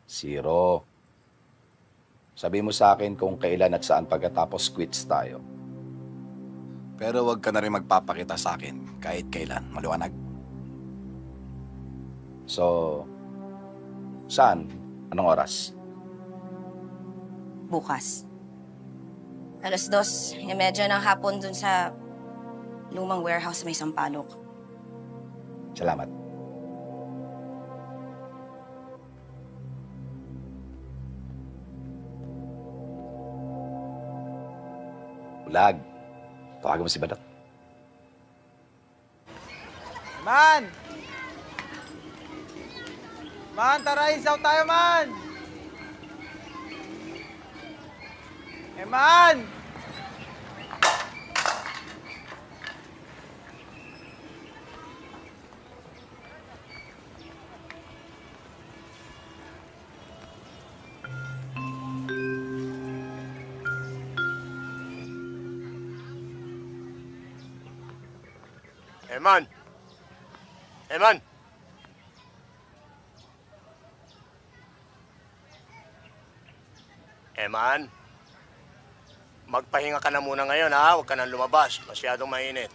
0. Sabi mo sa akin kung kailan at saan pagkatapos quits tayo. Pero wag ka na rin magpapakita sa akin kahit kailan. Maliwanag. So, saan? Anong oras? Bukas. 2:30 ng hapon dun sa lumang warehouse may Sampaloc. Salamat. Bulag. Tawagan mo si Badot. Man! Man, tara, isaw tayo, man! Man! Eman! Eman! Eman? Magpahinga ka na muna ngayon, ha? Huwag ka nang lumabas. Masyadong mainit.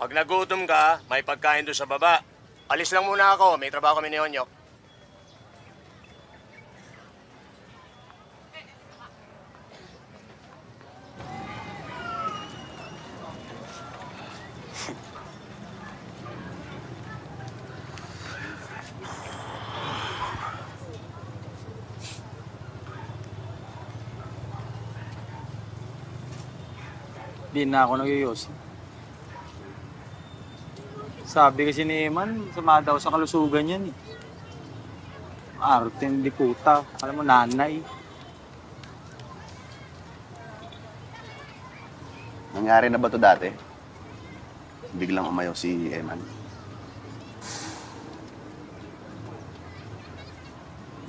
Pag nagutom ka, may pagkain doon sa baba. Alis lang muna ako. May trabaho kami ni Onyok. Di na ako nagyoyosi. Sabi kasi ni Eman, sama daw sa kalusugan yan eh. Arte hindi puta. Alam mo, nanay. Nangyari na ba to dati? Biglang umayaw si Eman.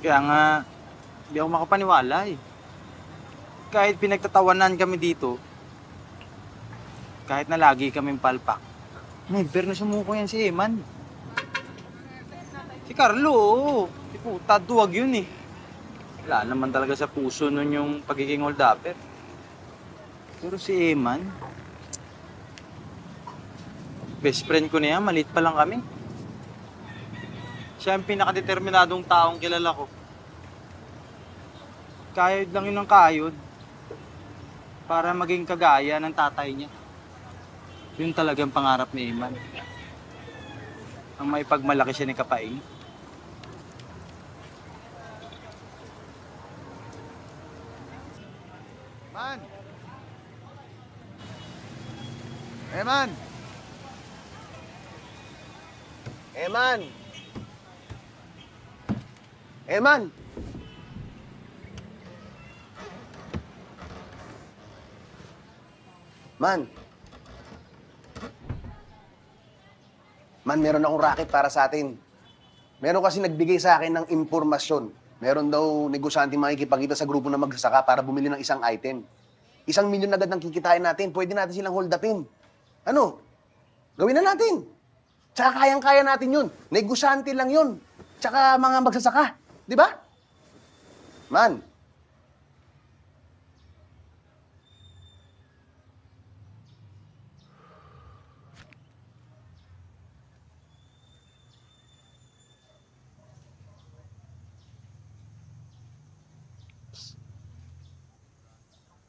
Kaya nga, hindi ako makapaniwala eh. Kahit pinagtatawanan kami dito, kahit na lagi kaming palpak, never na sumuko yan si Eman. Si Carlo, oo. Si puta, duwag yun eh. Wala naman talaga sa puso nun yung pagiging hold-upper. Pero si Eman, best friend ko na yan, maliit pa lang kami. Siya ang pinakadeterminadong taong kilala ko. Kayod lang yun ng kayod para maging kagaya ng tatay niya. Yun talagang pangarap ni Eman. Ang maipagmalaki siya ni Kapaing. Man! Eman! Eman! Eman! Man! Man, meron akong racket para sa atin. Meron kasi nagbigay sa akin ng impormasyon. Meron daw negosyante makikipagkita sa grupo na magsasaka para bumili ng isang item. 1 milyon agad ang kikitain natin. Pwede natin silang hold upin. Ano? Gawin na natin. Tsaka kayang-kaya natin yun. Negosyante lang yun. Tsaka mga magsasaka. Di ba? Man.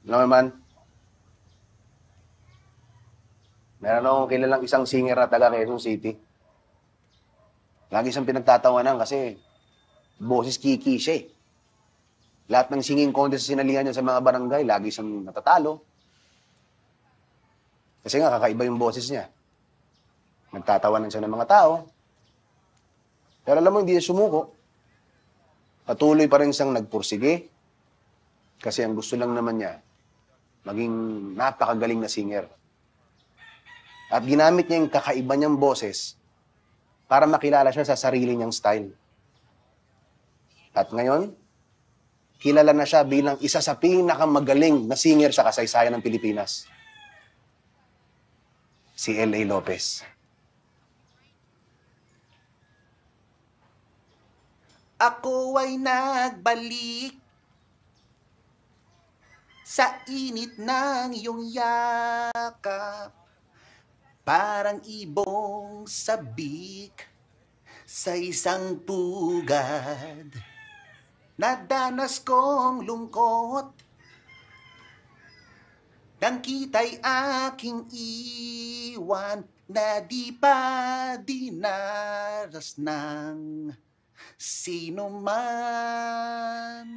Alam mo, man, meron akong kilalang isang singer na taga Quezon City. Lagi siyang pinagtatawanan kasi boses kiki siya eh. Lahat ng singing contest na sinalihan niya sa mga barangay, lagi siyang natatalo. Kasi nga, kakaiba yung boses niya. Nagtatawanan siya ng mga tao. Pero alam mo, hindi siya sumuko. Patuloy pa rin siyang nagpursige. Kasi ang gusto lang naman niya, maging napakagaling na singer. At ginamit niya yung kakaiba niyang boses para makilala siya sa sarili niyang style. At ngayon, kilala na siya bilang isa sa pinakamagaling na singer sa kasaysayan ng Pilipinas. Si L.A. Lopez. Ako ay nagbalik sa init ng iyong yakap, parang ibong sabik sa isang pugad. Nadanas kong lungkot nang kita'y aking iwan na di pa dinaras ng sino man.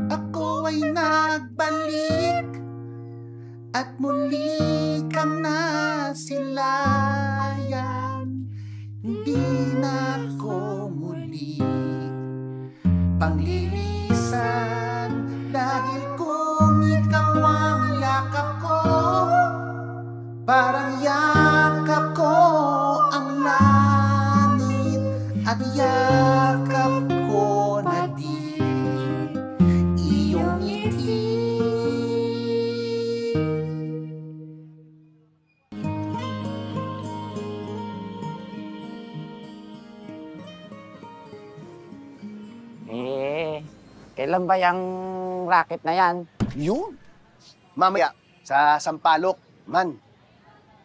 ako ay nagbalik at muli kang nasilayan. Hindi na ako muli panglilisan, dahil kung ikaw ang yakap ko, parang yakap ko ang langit at yakap ko na din iyong ngiti. Kailan ba yung racket na yan? Yun. Mamaya, sa Sampaloc, man,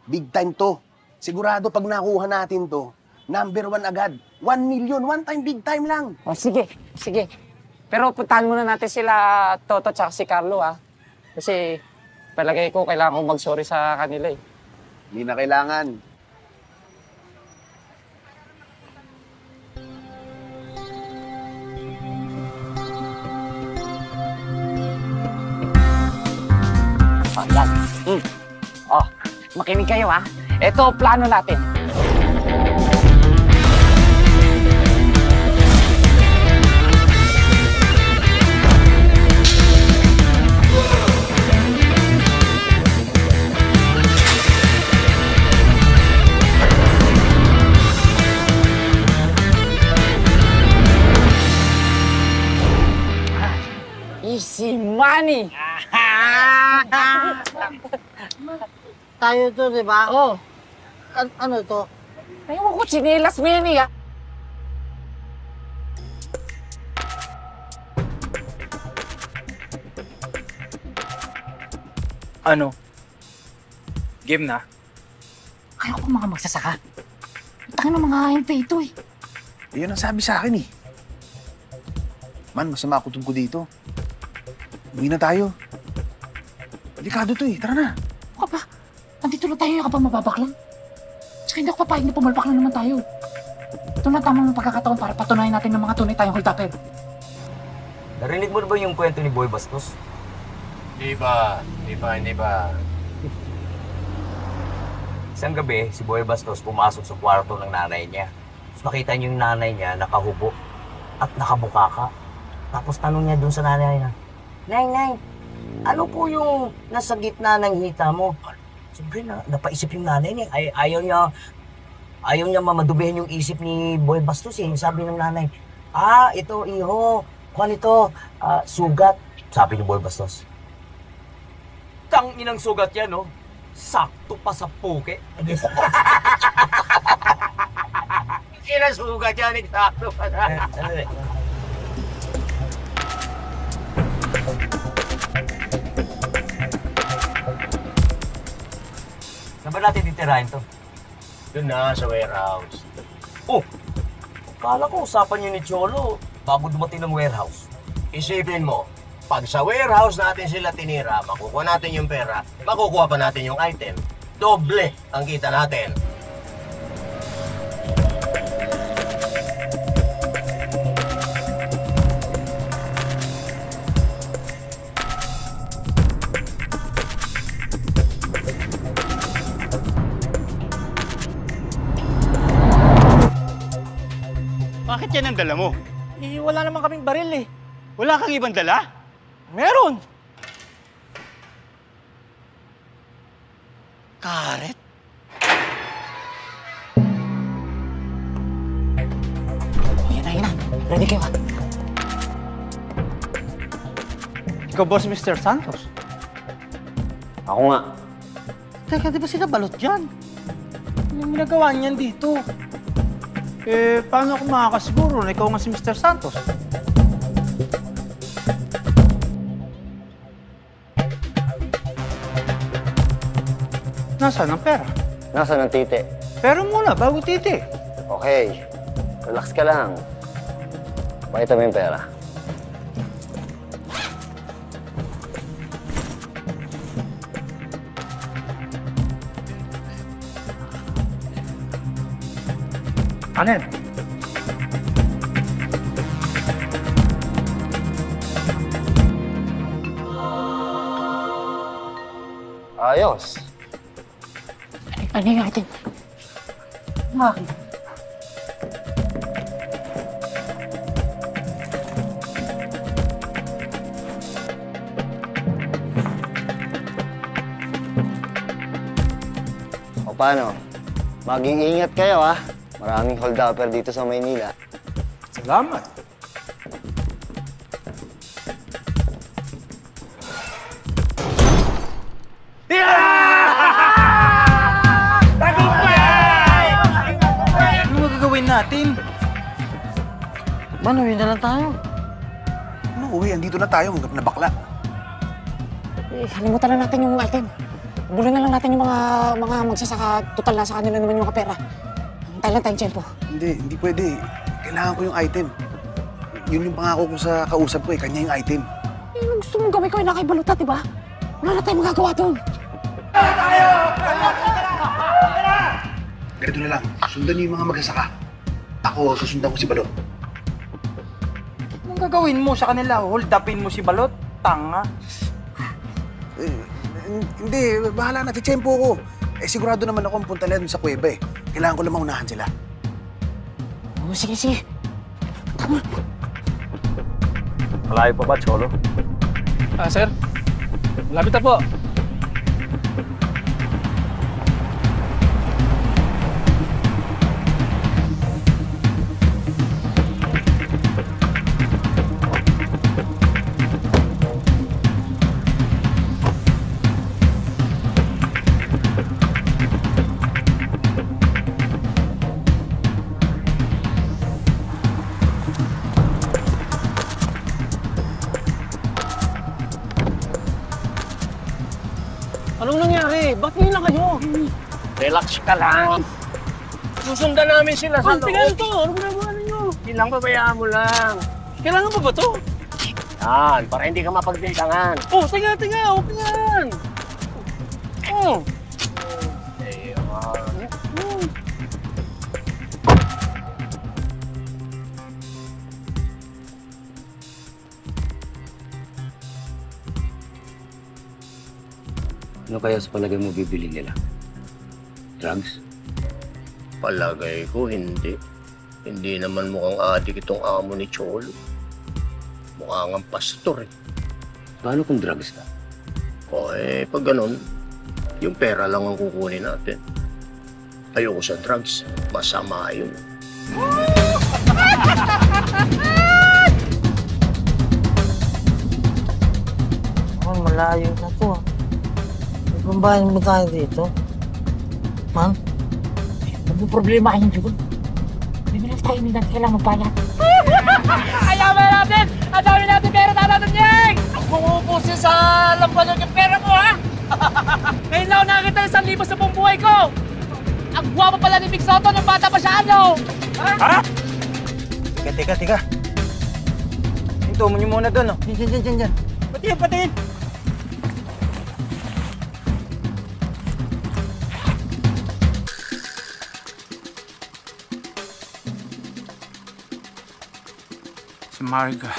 big time to. Sigurado pag nakuha natin to, number 1 agad. 1 million, one time, big time lang. O sige, sige. Pero puntahan muna natin sila Toto tsaka si Carlo, ha? Kasi palagay ko kailangan kong mag-sorry sa kanila, eh. Hindi na kailangan. Oh, yan. Oh, makinig kayo, ha? Ito, plano natin. Easy money! Tayo to, di ba? Oo. Ano to? Ayaw ko, chinelas mo yan, eh. Ano? Game na? Kaya ko mga magsasaka. Tangin ng mga AMP ito, eh. Yun ang sabi sa akin, eh. Man, masama kutob ko dito. Uwi na tayo. Delikado to, eh. Tara na. Baka ba? Nandito lang tayo yung kapag mababaklang. Tsaka hindi ako papayag na pumalpak lang naman tayo. Ito na tamang pagkakataon para patunayan natin ng mga tunay tayong hold-upper. Narinig mo na ba yung kwento ni Boy Bastos? Hindi ba? Isang gabi, si Boy Bastos pumasok sa kwarto ng nanay niya. Tapos nakita niyo yung nanay niya nakahubo at nakabukaka. Tapos tanong niya dun sa nanay niya, Nay, ano po yung nasa gitna ng hita mo? Siyempre, napaisip yung nanay niya. Ayaw niya mamadubihin yung isip ni Boy Bastos, eh. Sabi ng nanay, ito, iho. Kuhan ito, sugat. Sabi ni Boy Bastos. Tanginang sugat yan, no? Sakto pa sa puke. Kinasugat yan, eksakto pa sa... Saan ba natin titirahin to? Doon na, sa warehouse. Oh! Kala ko usapan niyo ni Cholo bago dumating ng warehouse. Isipin mo, pag sa warehouse natin sila tinira, makukuha natin yung pera, makukuha pa natin yung item. Doble ang kita natin. Bakit yan ang dala mo? Eh, wala naman kaming baril eh. Wala kang ibang dala? Meron! Karet? Yan na. Ready kayo, ha? Ikaw, Boss Mr. Santos? Ako nga. Teka, di ba sila balot dyan? Anong ginagawa niyan dito? Eh, paano ako makakasiguro na ikaw nga si Mr. Santos? Nasaan ang pera? Nasaan ang titi? Pera muna, bago titi. Okay. Relax ka lang. Pakita mo yung pera. Ano yan? Ayos. Ano yung item? Bakit? O paano? Maging ingat kayo ha. Maraming hold-upper dito sa Maynila. Salamat. Ano magagawin natin? Man, uwi na lang tayo. Ano uwi? Andito na tayo, hanggang na bakla. Kalimutan na natin yung item. Bulo na lang natin yung mga magsasaka. Total na sa kanila naman yung kapera. Tayo lang tayong tiyempo. Hindi pwede. Kailangan ko yung item. Yun yung pangako ko sa kausap ko kanya yung item. Anong gusto mong gawin ko yung nakaibalutat, diba? Wala na tayong magagawa doon. Ganito na lang, sundan niyo yung mga magsasaka. Ako, susundan ko si Balot. Anong gagawin mo sa kanila? Hold upin mo si Balot? Tanga. Hindi, bahala na, tiyempo ko. Sigurado naman ako ang punta nila dun sa kuweba Kailangan ko lang maunahan sila. Oo, sige. Tama. Malayo pa ba, Cholo? Sir. Malapit na po. Anong nangyari? Ba't ngayon lang kayo? Relax ka lang. Susundan namin sila sa loob. Tingnan to! Ano ginagawa ninyo? Ilang babayaan mo lang. Kailangan pa ba to? Yan, para hindi ka mapagdikangan. Oh, tinga! Okay yan! Oh! Ano kaya sa palagay mo bibili nila? Drugs? Palagay ko, hindi. Hindi naman mukhang adik itong amo ni Cholo. Mukhang ang pastor Paano kung drugs ka? Pag ganun, yung pera lang ang kukunin natin. Ayoko sa drugs. Masama yun. Malayo na to Pambahin mo tayo dito. Man? Ano problema kayo dyan? Bibili tayo nila, kailangan magbayad. Ayaw natin! Ang dami natin pera natin, Yang! Bumubusin sa lampanog yung pera mo, ha? Ngayon lang ako nakakita ng 1,000 sa buong buhay ko! Ang guwapo pala ni Big Soto nung bata pa siya, ano? Ha? Teka. Hinto mo niyo muna doon, oh. Diyan. Patiin! Si Marga.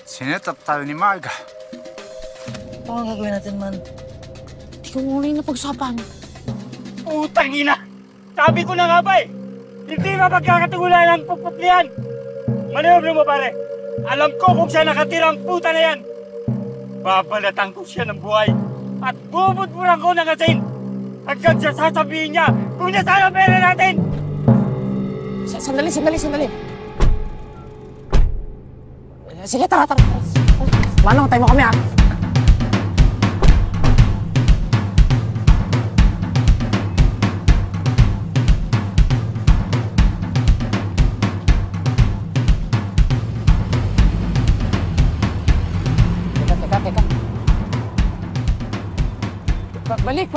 Sinetap tayo ni Marga. Ano ang gagawin natin, man? Hindi ko muna yung napag-usapan. Utang ina! Sabi ko na nga ba hindi mapagkakatigulan ang puputlian! Manewro mo pare! Alam ko kung saan nakatira ang puta na yan! Babalatan ko siya ng buhay at bubudburan ko ng asin hanggang siya sasabihin niya kung nasaan ang pera natin! Sandali. Sige, tara. Manong, tayo mo kami, ha? Teka. Balik.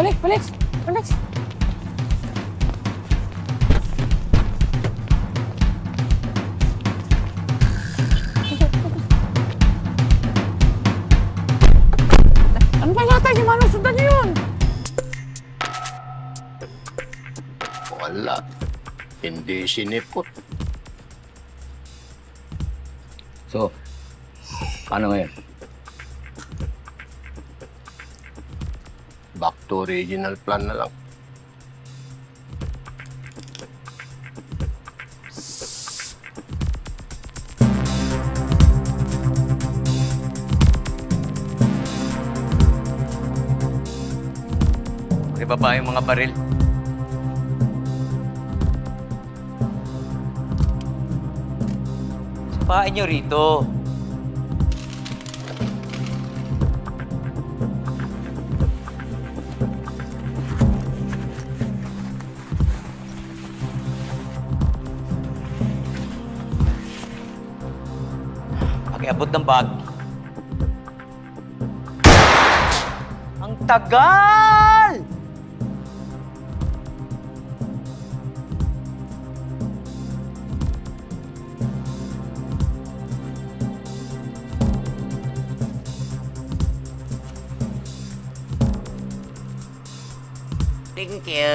Ano ba yata yung manong sundan niyo yun? Wala. Hindi sinipot. So, paano ngayon? to original plan na lang. Ibaba yung mga baril. Sapain nyo rito. Pakiabot ng bag. Ang tagal! Thank you.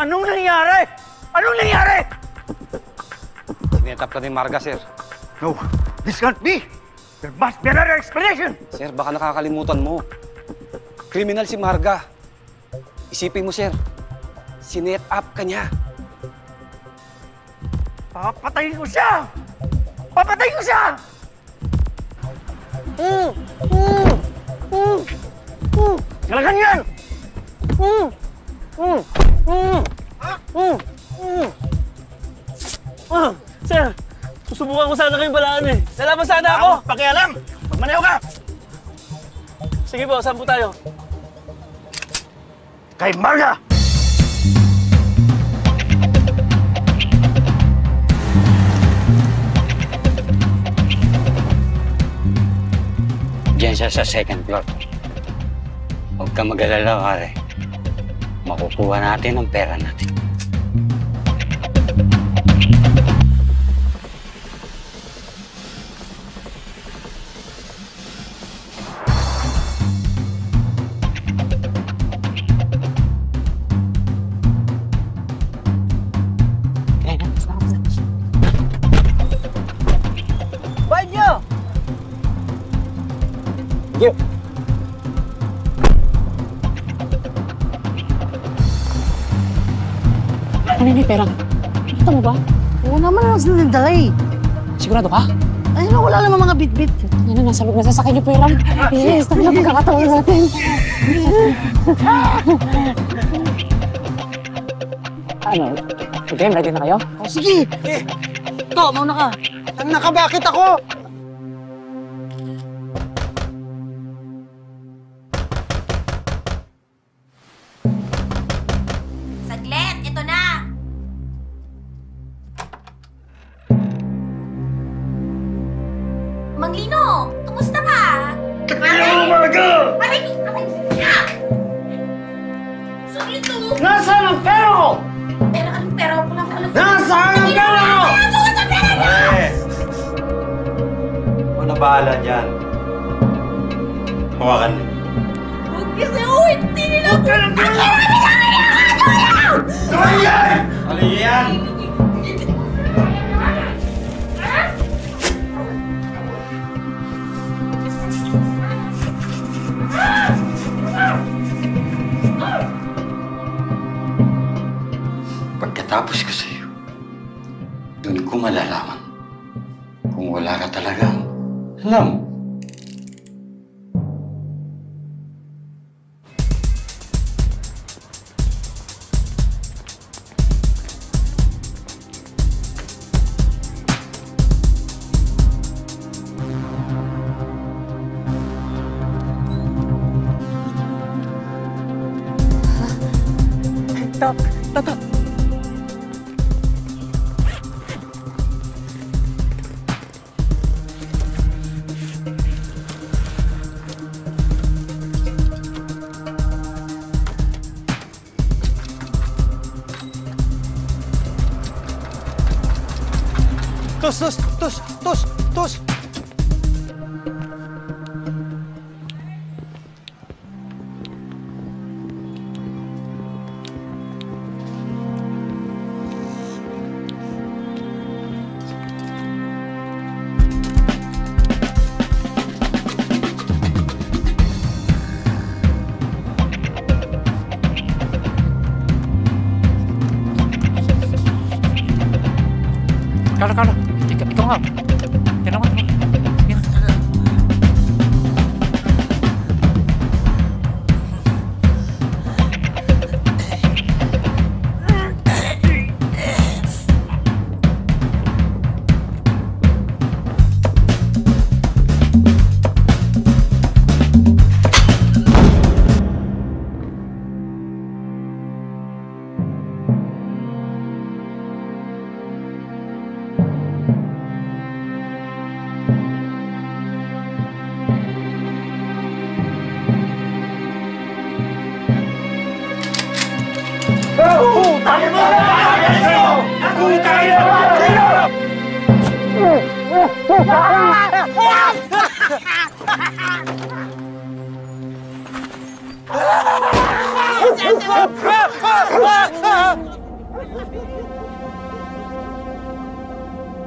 Anong nangyari? Anong nangyari? Sinetap ka ni Marga, sir. No, this can't be. There must be another explanation. Sir, baka nakakalimutan mo. Kriminal si Marga. Isipin mo, sir. Sinet up ka niya. Papatayin ko siya! Papatayin ko siya! Talagan yan! Sir, susubukan ko sana kayong balaan eh. Lalaban sana ako! Pakialam! Magmaneho ka! Sige po, saan po tayo? Kay Marga! Diyan siya sa second floor. Huwag ka mag-alala, pare. Makukuha natin ang pera natin. Banyo! Yep. Ano yung pera? Nakita mo ba? Oo naman, ang sinadala eh. Sigurado ka? Ayun na, wala naman mga bit-bit. Yan na, nasa loob na sasakay niyo pera. Yes, tayo na pagkakataon natin. Ano? Game, ready na kayo? O sige! Ito, mauna ka. Nakabakit ako! Saglit, ito na! Manglino, kumusta ka? Kaya Marga! Aray! Saglit to! Nasaan ang pera ko? Pero anong pera ko lang alam? Nasaan ang pera ko? Nasaan ang pera niya? Ako na bahala dyan. Hawakan mo. Huwag kasi, hindi nila ako! Ano yan? Ano yan? Pagkatapos ko sa'yo, doon ko malalaman kung wala ka talagang alam. Tatak! Tos! Carlo. Ikaw nga. Yan naman.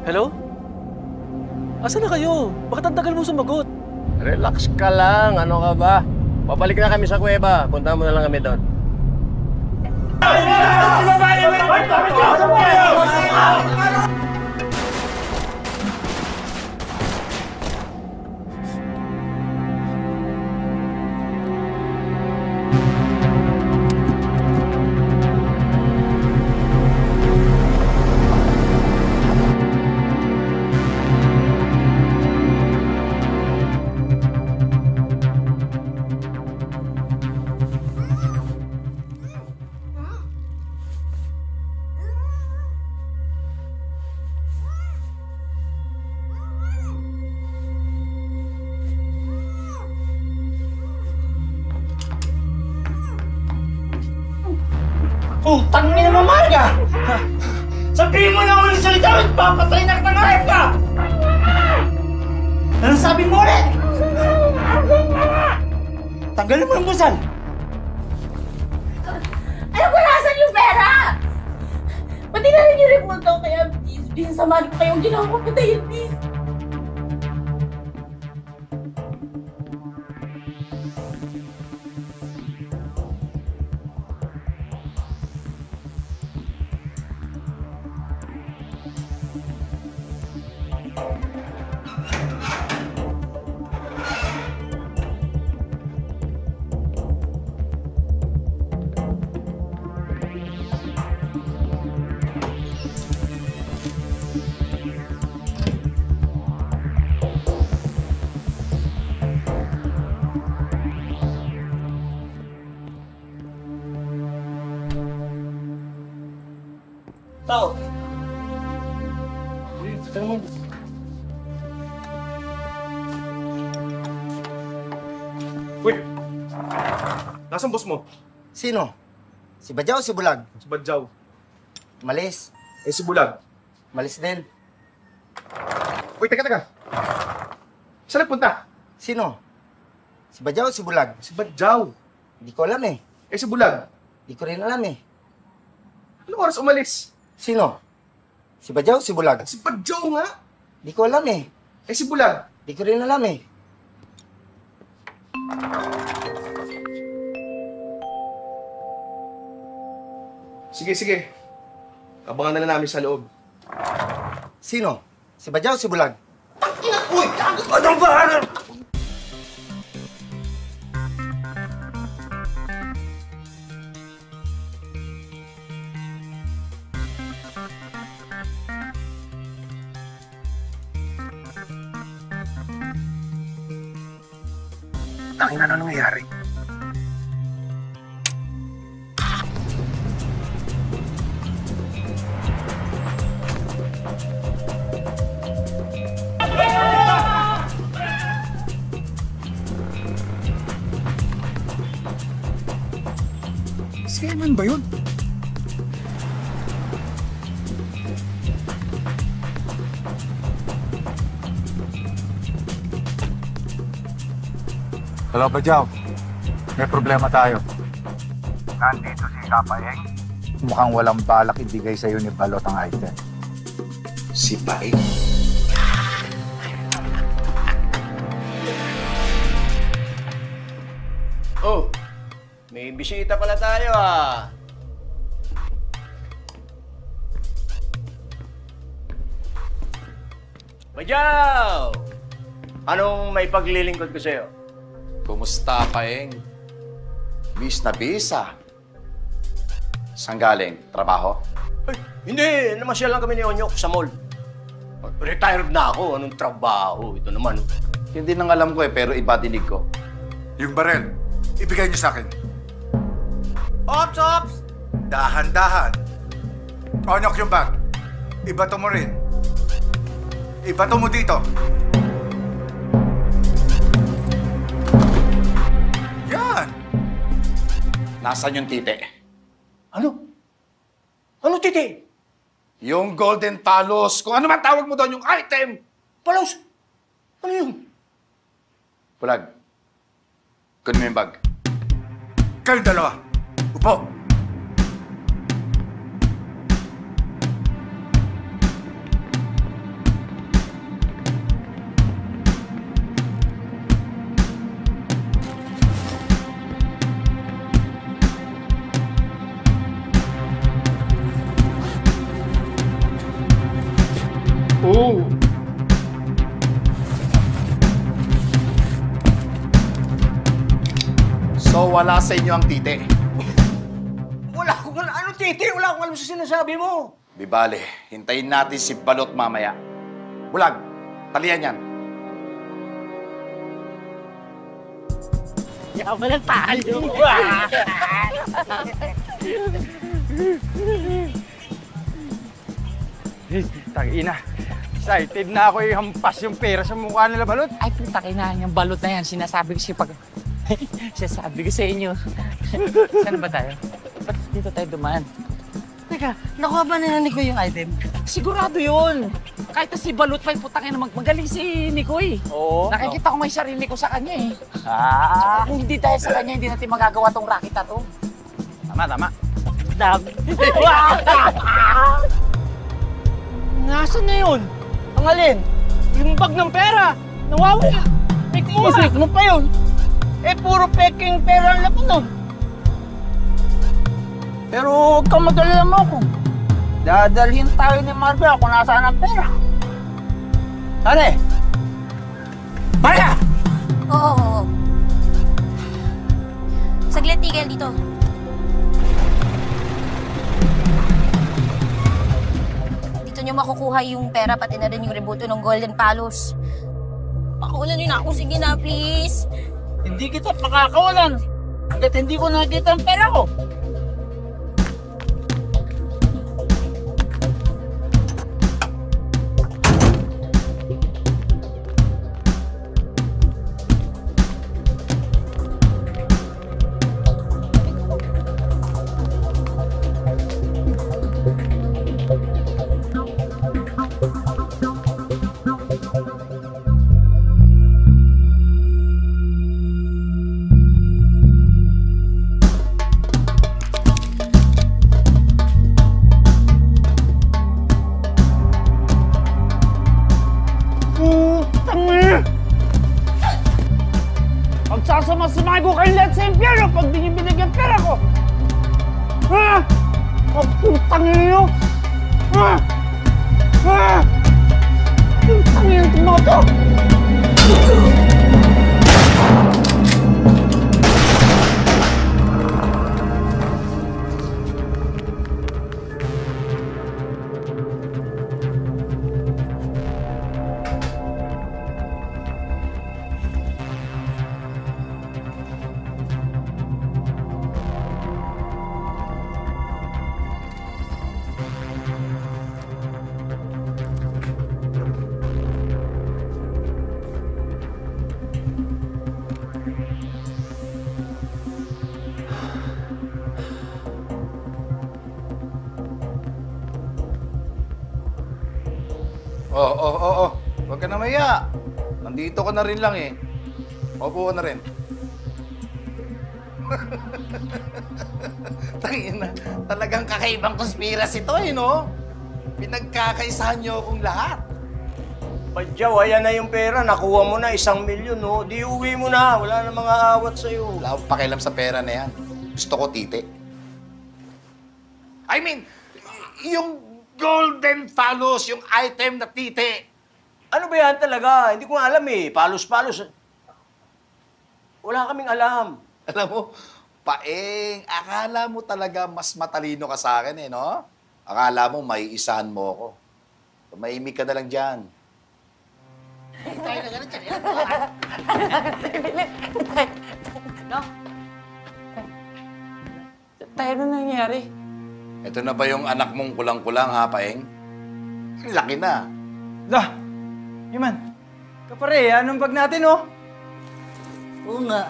Hello? Asan na kayo? Bakit ang tagal mo sumagot? Relax ka lang. Ano ka ba? Papalik na kami sa kuweba. Punta mo na lang kami doon. Putang ina mo, Marga! Sabihin mo na ulit salita at papatay na ng hayop ka! Anong sabi mo ulit? Tanggalin mo ang busan! Alam ko nasan yung pera! Pati na rin yung report ko, kaya please, samahan ko kayong ginawa ko patayin, please! Tao! Uy! Nasaan boss mo? Sino? Si Badyaw o si Bulag? Si Badyaw. Malis. Eh, si Bulag. Malis din. Uy, teka. Saan nagpunta? Sino? Si Badyaw o si Bulag? Si Badyaw. Hindi ko alam eh. Eh, si Bulag. Hindi ko rin alam eh. Anong oras umalis? Sino? Si Badyaw o si Bulag? Si Badyaw nga. Hindi ko alam eh. Eh, si Bulag. Hindi ko rin alam eh. Sige. Abangan na lang namin sa loob. Sino? Si Badyaw o si Bulag? Uy! Anong ba? Tangina, ano nangyayari? Si Eman ba yun? Hello, Badyaw. May problema tayo. Nandito si Kapaeng. Mukhang walang balak ibigay sa'yo ni Balot ang item. Si Paeng? Oh, may bisita pala tayo Bajaw! Anong may paglilingkod ko sa'yo? Kumusta, Paeng? Bis na bisa. Saan galing? Trabaho? Ay, hindi. Namasyal lang kami ni Onyok sa mall. Retired na ako. Anong trabaho? Ito naman. Yun din ang alam ko pero iba dinig ko. Yung barel, ibigay niyo sa akin. Ops, ops! Dahan-dahan. Onyok yung bag. Ibato mo rin. Ibato mo dito. Yan! Nasaan yung tite? Ano? Ano titi? Yung golden palos. Kung ano man tawag mo doon, yung item. Palos? Ano yun? Pulag. Kunin mo yung bag. Kayong dalawa. Upo. Oo. So, wala sa inyo ang tite. Wala akong ano, titi? Wala akong alam sa sinasabi mo. Di bale, hintayin natin si Balot mamaya. Bulag, talian yan. Yaman ang tayo. Tangina. Excited na ako ihampas yung pera sa mukha nila, Balot. Ay, putang ina, yung balot na yan. Sinasabi ko sinasabi ko sa inyo. Saan ba tayo? Ba't dito tayo dumaan? Teka, nakuha ba nila ni Koy yung item? Sigurado yun. Kahit na si Balot pa yung putang ina, magaling si Nikoy. Oo. Nakikita ko may sarili ko sa kanya eh. Kung hindi dahil sa kanya, hindi natin magagawa tong racket na to. Tama, tama. Dami. Nasaan na yun? Ang alin? Yung bag ng pera. Nawawala. Fake mo nga. Fake mo pa yun. Eh, puro peking pera ang laman nun. Pero huwag kang madalala mo ako. Dadalhin tayo ni Marga kung nasaan ang pera. Ano Marga! Oo. Saglit, tigil dito. Dito nyo makukuha yung pera pati na rin yung rebuto ng Golden Palos. Pakulan nyo na ako. Sige na, please. Hindi kita pakakawalan. Hanggat hindi ko nakita ang pera ko. Pagsasama-samay ko kayo lahat sa impyerno pag di niyo binigyan pera ko! Ha? Pagpuntang niyo! Ha? Ha? Pagpuntang niyo yung mga to! Oo. Huwag ka na maya. Nandito ka na rin lang eh. Opo ka na rin. Tangina, talagang kakaibang conspiracy to eh, no? Pinagkakaisahan niyo akong lahat. Badyaw, ayan na yung pera. Nakuha mo na 1 milyon, no? Di uwi mo na. Wala na mga awat sa'yo. Wala akong pakialam sa pera na yan. Gusto ko tite. I mean, yung golden phallus, yung item na tite. Ano ba yan talaga? Hindi ko nga alam eh. Palos-palos. Wala kaming alam. Alam mo, Paeng, akala mo talaga mas matalino ka sa akin eh, no? Akala mo may isahan mo ako. Tumahimik ka na lang dyan. No? Tayo na nangyayari. Ito na ba yung anak mong kulang-kulang, ha, Paeng? Laki na. Lah! Iman, kapare, anong bag natin, oh? Oo nga.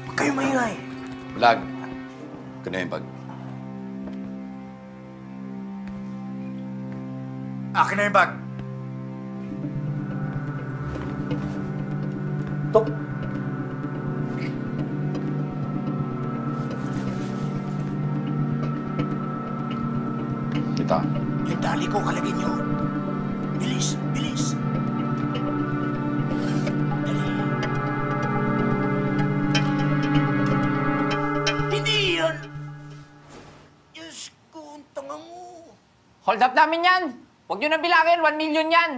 Huwag kayo maingay. Vlog. Ito na yung bag. Akin na yung bag. Tok. Kita. Yung tali ko, kalagin nyo. Bilis, bilis. Hindi yan. Diyos ko, ang tanga mo. Hold up namin yan. Huwag nyo na bilangin, 1 million yan.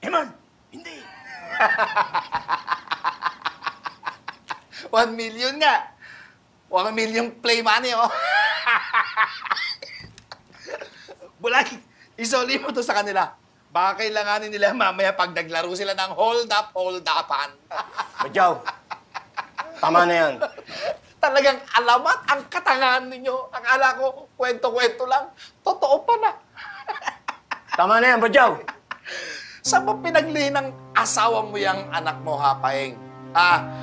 Eman, hindi. 1 million nga. 1 million play money, oh. Bulag, isoli mo to sa kanila. Baka kailanganin nila mamaya pag naglaro sila ng hold-upan. Badyaw, tama na yan. Talagang alamat ang katangahan ninyo. Akala ko, kwento-kwento lang. Totoo pa na. Tama na yan, Badyaw. Saan mo pinagli ng asawa mo yung anak mo, ha, Paeng?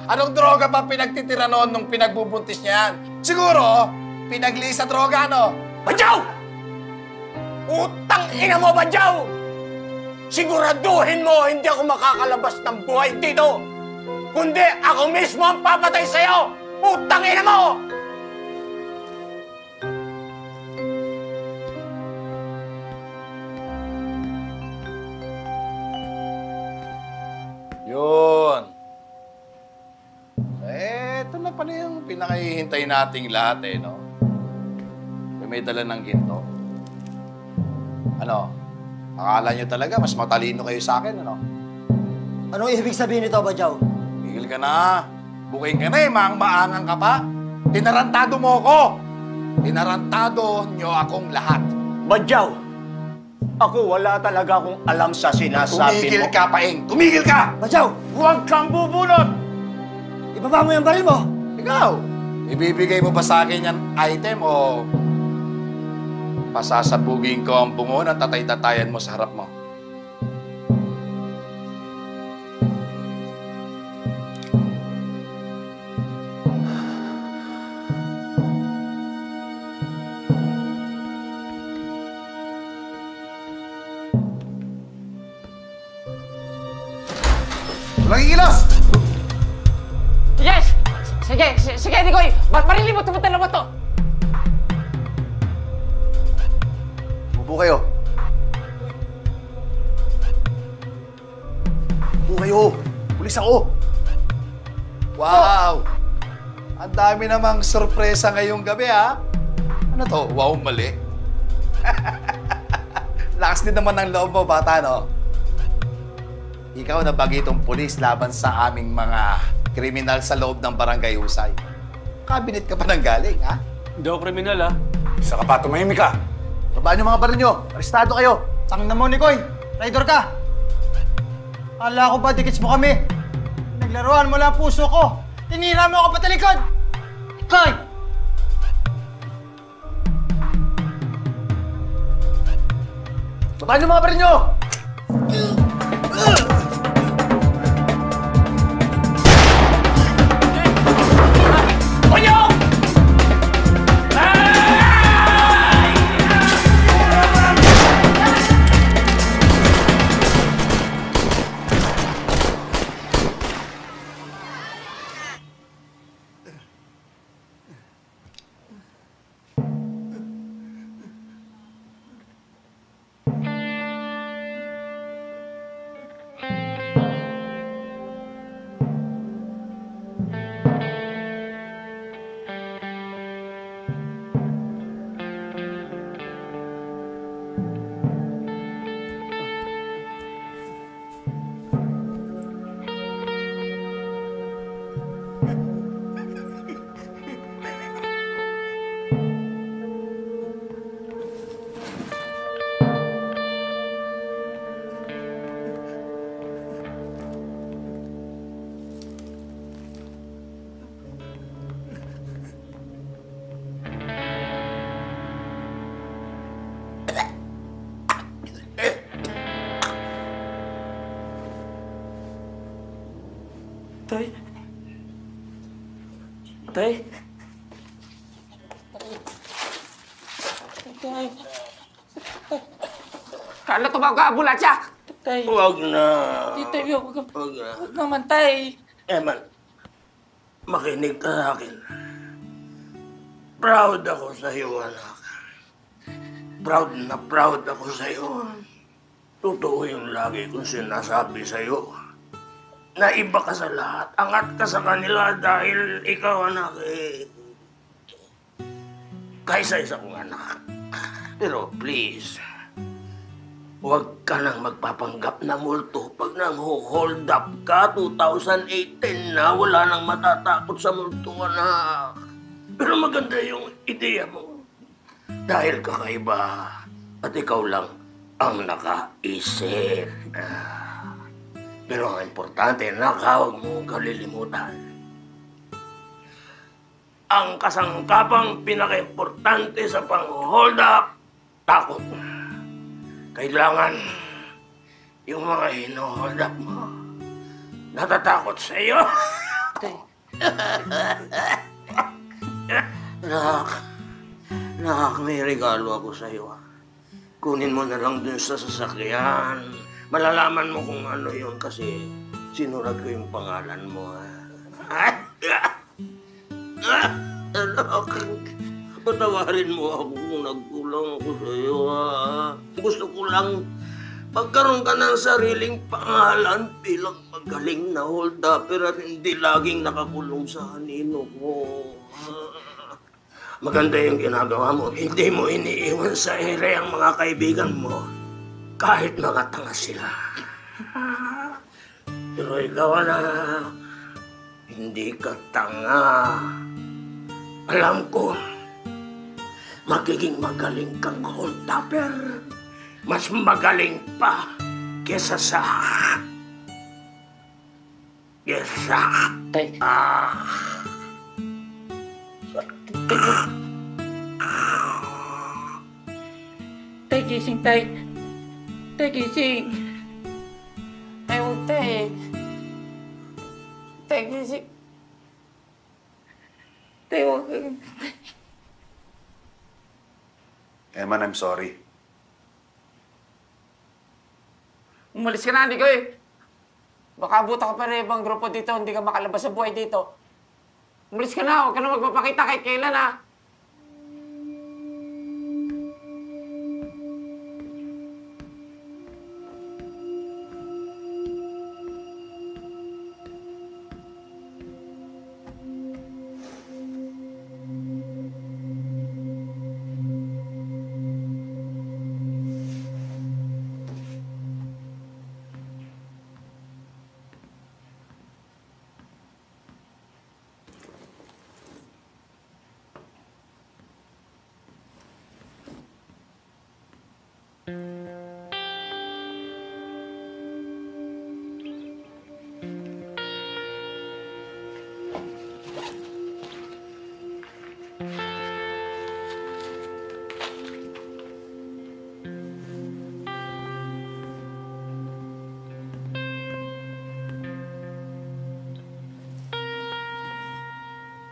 Anong droga pa pinagtitira noon nung pinagbubuntis niya yan? Siguro, pinagli sa droga, no? Badyaw! Utang ina mo, Badyaw! Siguraduhin mo hindi ako makakalabas ng buhay dito! Kundi ako mismo ang papatay sa'yo! Utang ina mo! Yun. Ito na pala yung pinakahihintay nating lahat eh, no? May dala ng ginto. Ano? Akala nyo talaga mas matalino kayo sa akin, ano? Anong ibig sabihin nito, Badyaw? Tigil ka na. Buking ka na eh, maang-maangang ka pa. Tinarantado mo ako. Tinarantado nyo akong lahat. Badyaw, ako wala talaga akong alam sa sinasabi Tumigil mo. ka, Paeng. Tumigil ka! Badyaw! Huwag kang bubunot! Ibaba mo yung baril mo! Ikaw, ibibigay mo ba sa akin yan item o pasasabugin ko ang bungo ng tatay-tatayan mo sa harap mo? Walang ikilos! Yes! Sige, Nicoy! Marilin mo, tumunta mo to! Upo kayo. Upo kayo. Pulis ako. Wow! Ang dami namang sorpresa ngayong gabi, ha? Ano to? Wow, mali. Lakas din naman ng loob mo, bata, no? Ikaw na bagitong pulis laban sa aming mga kriminal sa loob ng barangay Husay. Kabinet ka pa nang galing, ha? Hindi ako kriminal, ha? Isa ka pa, tumahimik ka. Babaan yung mga baril nyo. Arestado kayo. Tangina mo, Nikoy! Traitor ka! Akala ko ba dikits mo kami? Naglaruan mo lang ang puso ko! Tinira mo ako patalikod! Nikoy! Babaan yung mga baril nyo. Badyaw! Tay? Tay? Tay? Kala tumawag ka, ambulansya! Tay? Huwag na. Tito, Huwag na. huwag naman, Tay. Eman, makinig ka sa akin. Proud ako sa iyo, anak. Proud ako sa iyo. Totoo yung lagi kong sinasabi sa iyo. Na iba ka sa lahat. Angat ka sa kanila dahil ikaw, anak, kaisa-isa kong anak. Pero please, huwag ka nang magpapanggap na multo pag nang hold up ka 2018 na wala nang matatakot sa multo, anak. Pero maganda yung ideya mo. Dahil kakaiba at ikaw lang ang nakaisip. Pero ang importante, anak, huwag mo kalilimutan. Ang kasangkapang pinaka-importante sa pang-hold up, takot. Kailangan yung mga hino-hold up mo natatakot sa iyo. Anak, may regalo ako sa iyo. Kunin mo na lang dun sa sasakyan. Malalaman mo kung ano yun kasi sinulat ko yung pangalan mo. Anak, patawarin mo ako kung nagkulang ako sa iyo. Gusto ko lang magkaroon ka ng sariling pangalan bilang magaling na hold-upper at hindi laging nakakulong sa anino ko. Maganda yung ginagawa mo. Hindi mo iniiwan sa ere ang mga kaibigan mo. Kahit mga tanga sila. Pero ikaw, anak, hindi ka tanga. Alam ko, magiging magaling kang hold-upper. Mas magaling pa kesa sa... Tay. Tay, gising, Tay. Tay, gising. Ay, huwag, Tay. Tay, gising. Tay, huwag. Eman, I'm sorry. Umalis ka na, hindi ko eh. Baka abutan ka pa rin ibang grupo dito, hindi ka makalabas sa buhay dito. Umalis ka na, huwag ka na magpapakita kahit kailan ha.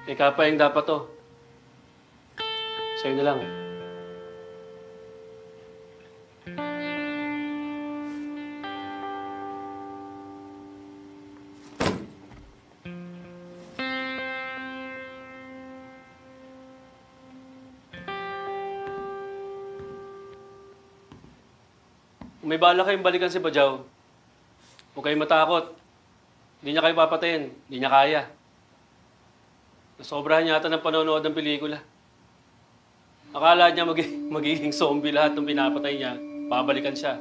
Kay Kapayeng dapat to. Sa'yo na lang. Kung may bala kayong balikan si Bajaw, huwag kayong matakot. Hindi niya kayo papatayin. Hindi niya kaya. Nasobrahan yata ng panonood ng pelikula. Akala niya magiging zombie lahat ng pinapatay niya. Babalikan siya.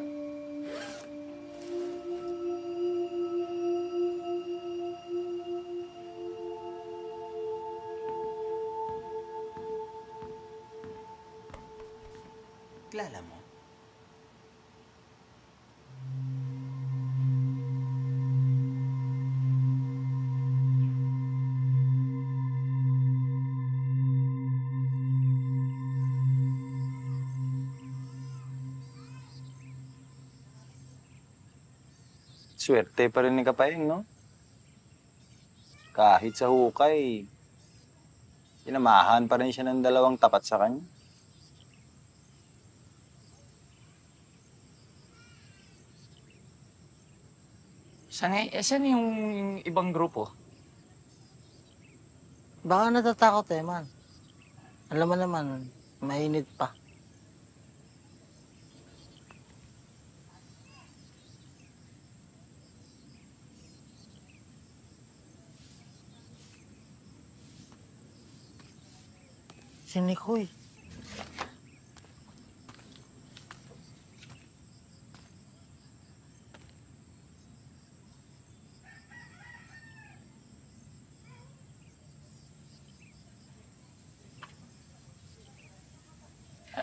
Kilala mo? Swerte pa rin ni Kapayeng, no? Kahit sa hukay, sinamahan pa rin siya ng dalawang tapat sa kanya. Saan yung ibang grupo? Baka natatakot eh, man. Alam mo naman, mainit pa. Si Nikoy.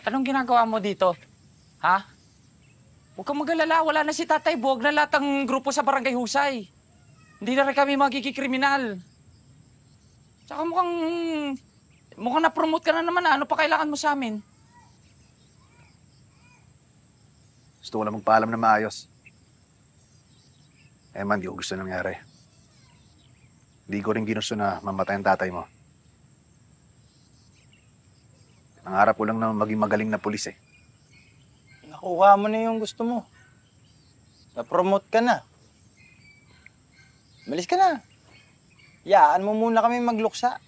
Anong ginagawa mo dito? Ha? Huwag kang mag-alala, wala na si Tatay Buwag na lahat ng grupo sa Barangay Husay. Hindi na rin kami magiging kriminal. Tsaka mukhang na-promote ka na naman. Ano pa kailangan mo sa amin? Gusto ko lang magpaalam na maayos. Man, di ko gusto nangyari. Di ko rin ginusto na mamatay ang tatay mo. Nangarap ko lang na maging magaling na pulis eh. Nakuha mo na yung gusto mo. Na-promote ka na. Malis ka na. Yaan mo muna kami magluksa.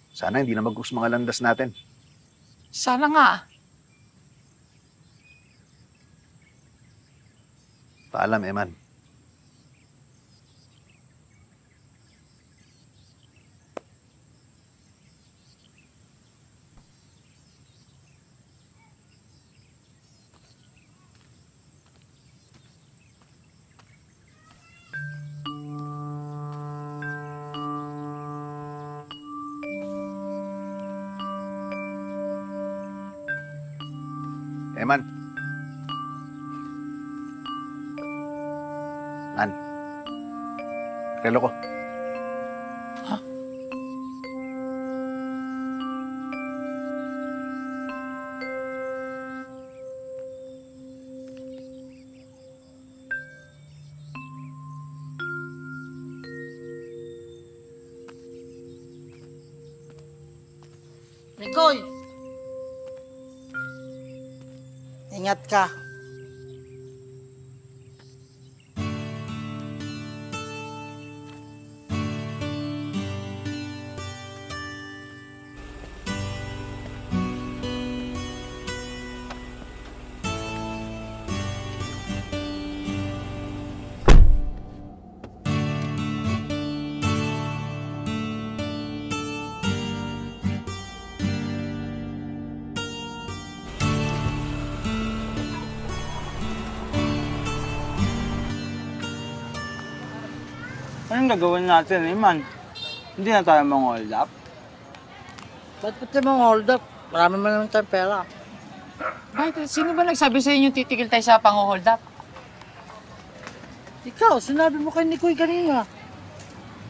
Sana hindi na mag-us mga landas natin. Sana nga. Paalam, Eman. Man. Man. Relo ko. Ha? Nikoy! Ingat ka. Anong gagawin natin, man? Hindi na tayo mang-hold up. Ba't pati mang-hold up? Marami man naman tayong pera. Bakit? Sino ba nagsabi sa inyo titigil tayo sa pang-hold up? Ikaw, sinabi mo kay Nikoy kanina.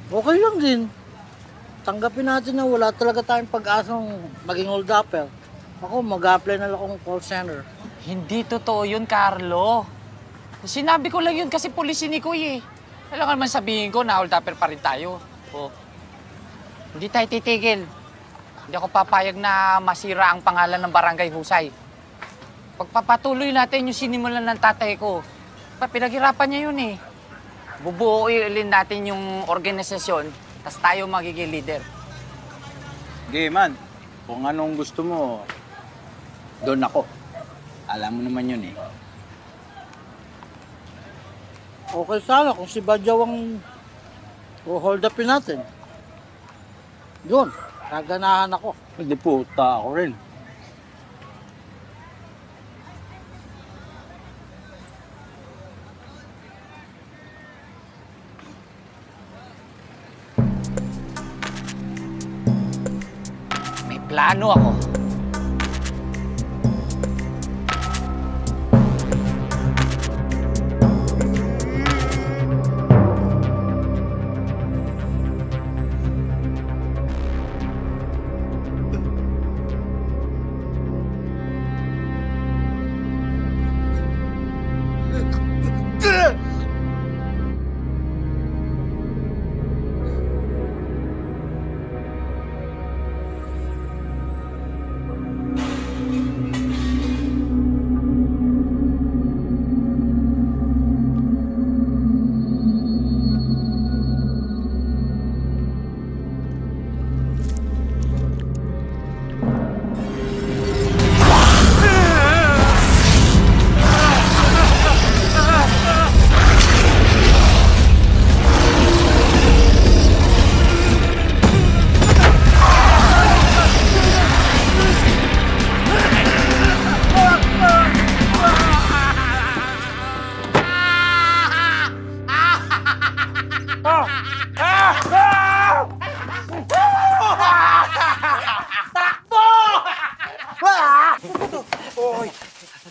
Okay lang din. Tanggapin natin na wala talaga tayong pag-asang maging hold upper. Ako, mag-apply na lang akong call center. Hindi totoo yun, Carlo. Sinabi ko lang yun kasi pulis si Nikoy eh. Kailangan man sabihin ko na hold upper pa rin tayo. Oh. Hindi tayo titigil. Hindi ako papayag na masira ang pangalan ng Barangay Husay. Pagpapatuloy natin yung sinimulan ng tatay ko. Pinaghirapan niya yun eh. Bubuuin natin yung organisasyon, tas tayo magiging leader. Sige, man. Kung anong gusto mo, doon ako. Alam mo naman yun eh. Okay sana kung si Badyaw ang hold upin natin. Yun, kaganahan ako. Hindi puta ako rin. May plano ako.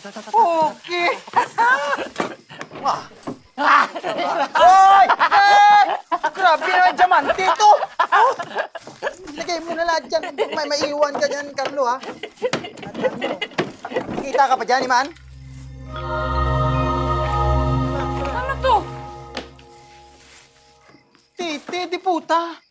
Okay! Hoy! Grabe naman diamante ito! Lagay mo na lahat dyan. May maiiwan ka dyan, Carlo, ha? Kita ka pa dyan, Iman? Ano to? Titi, di puta.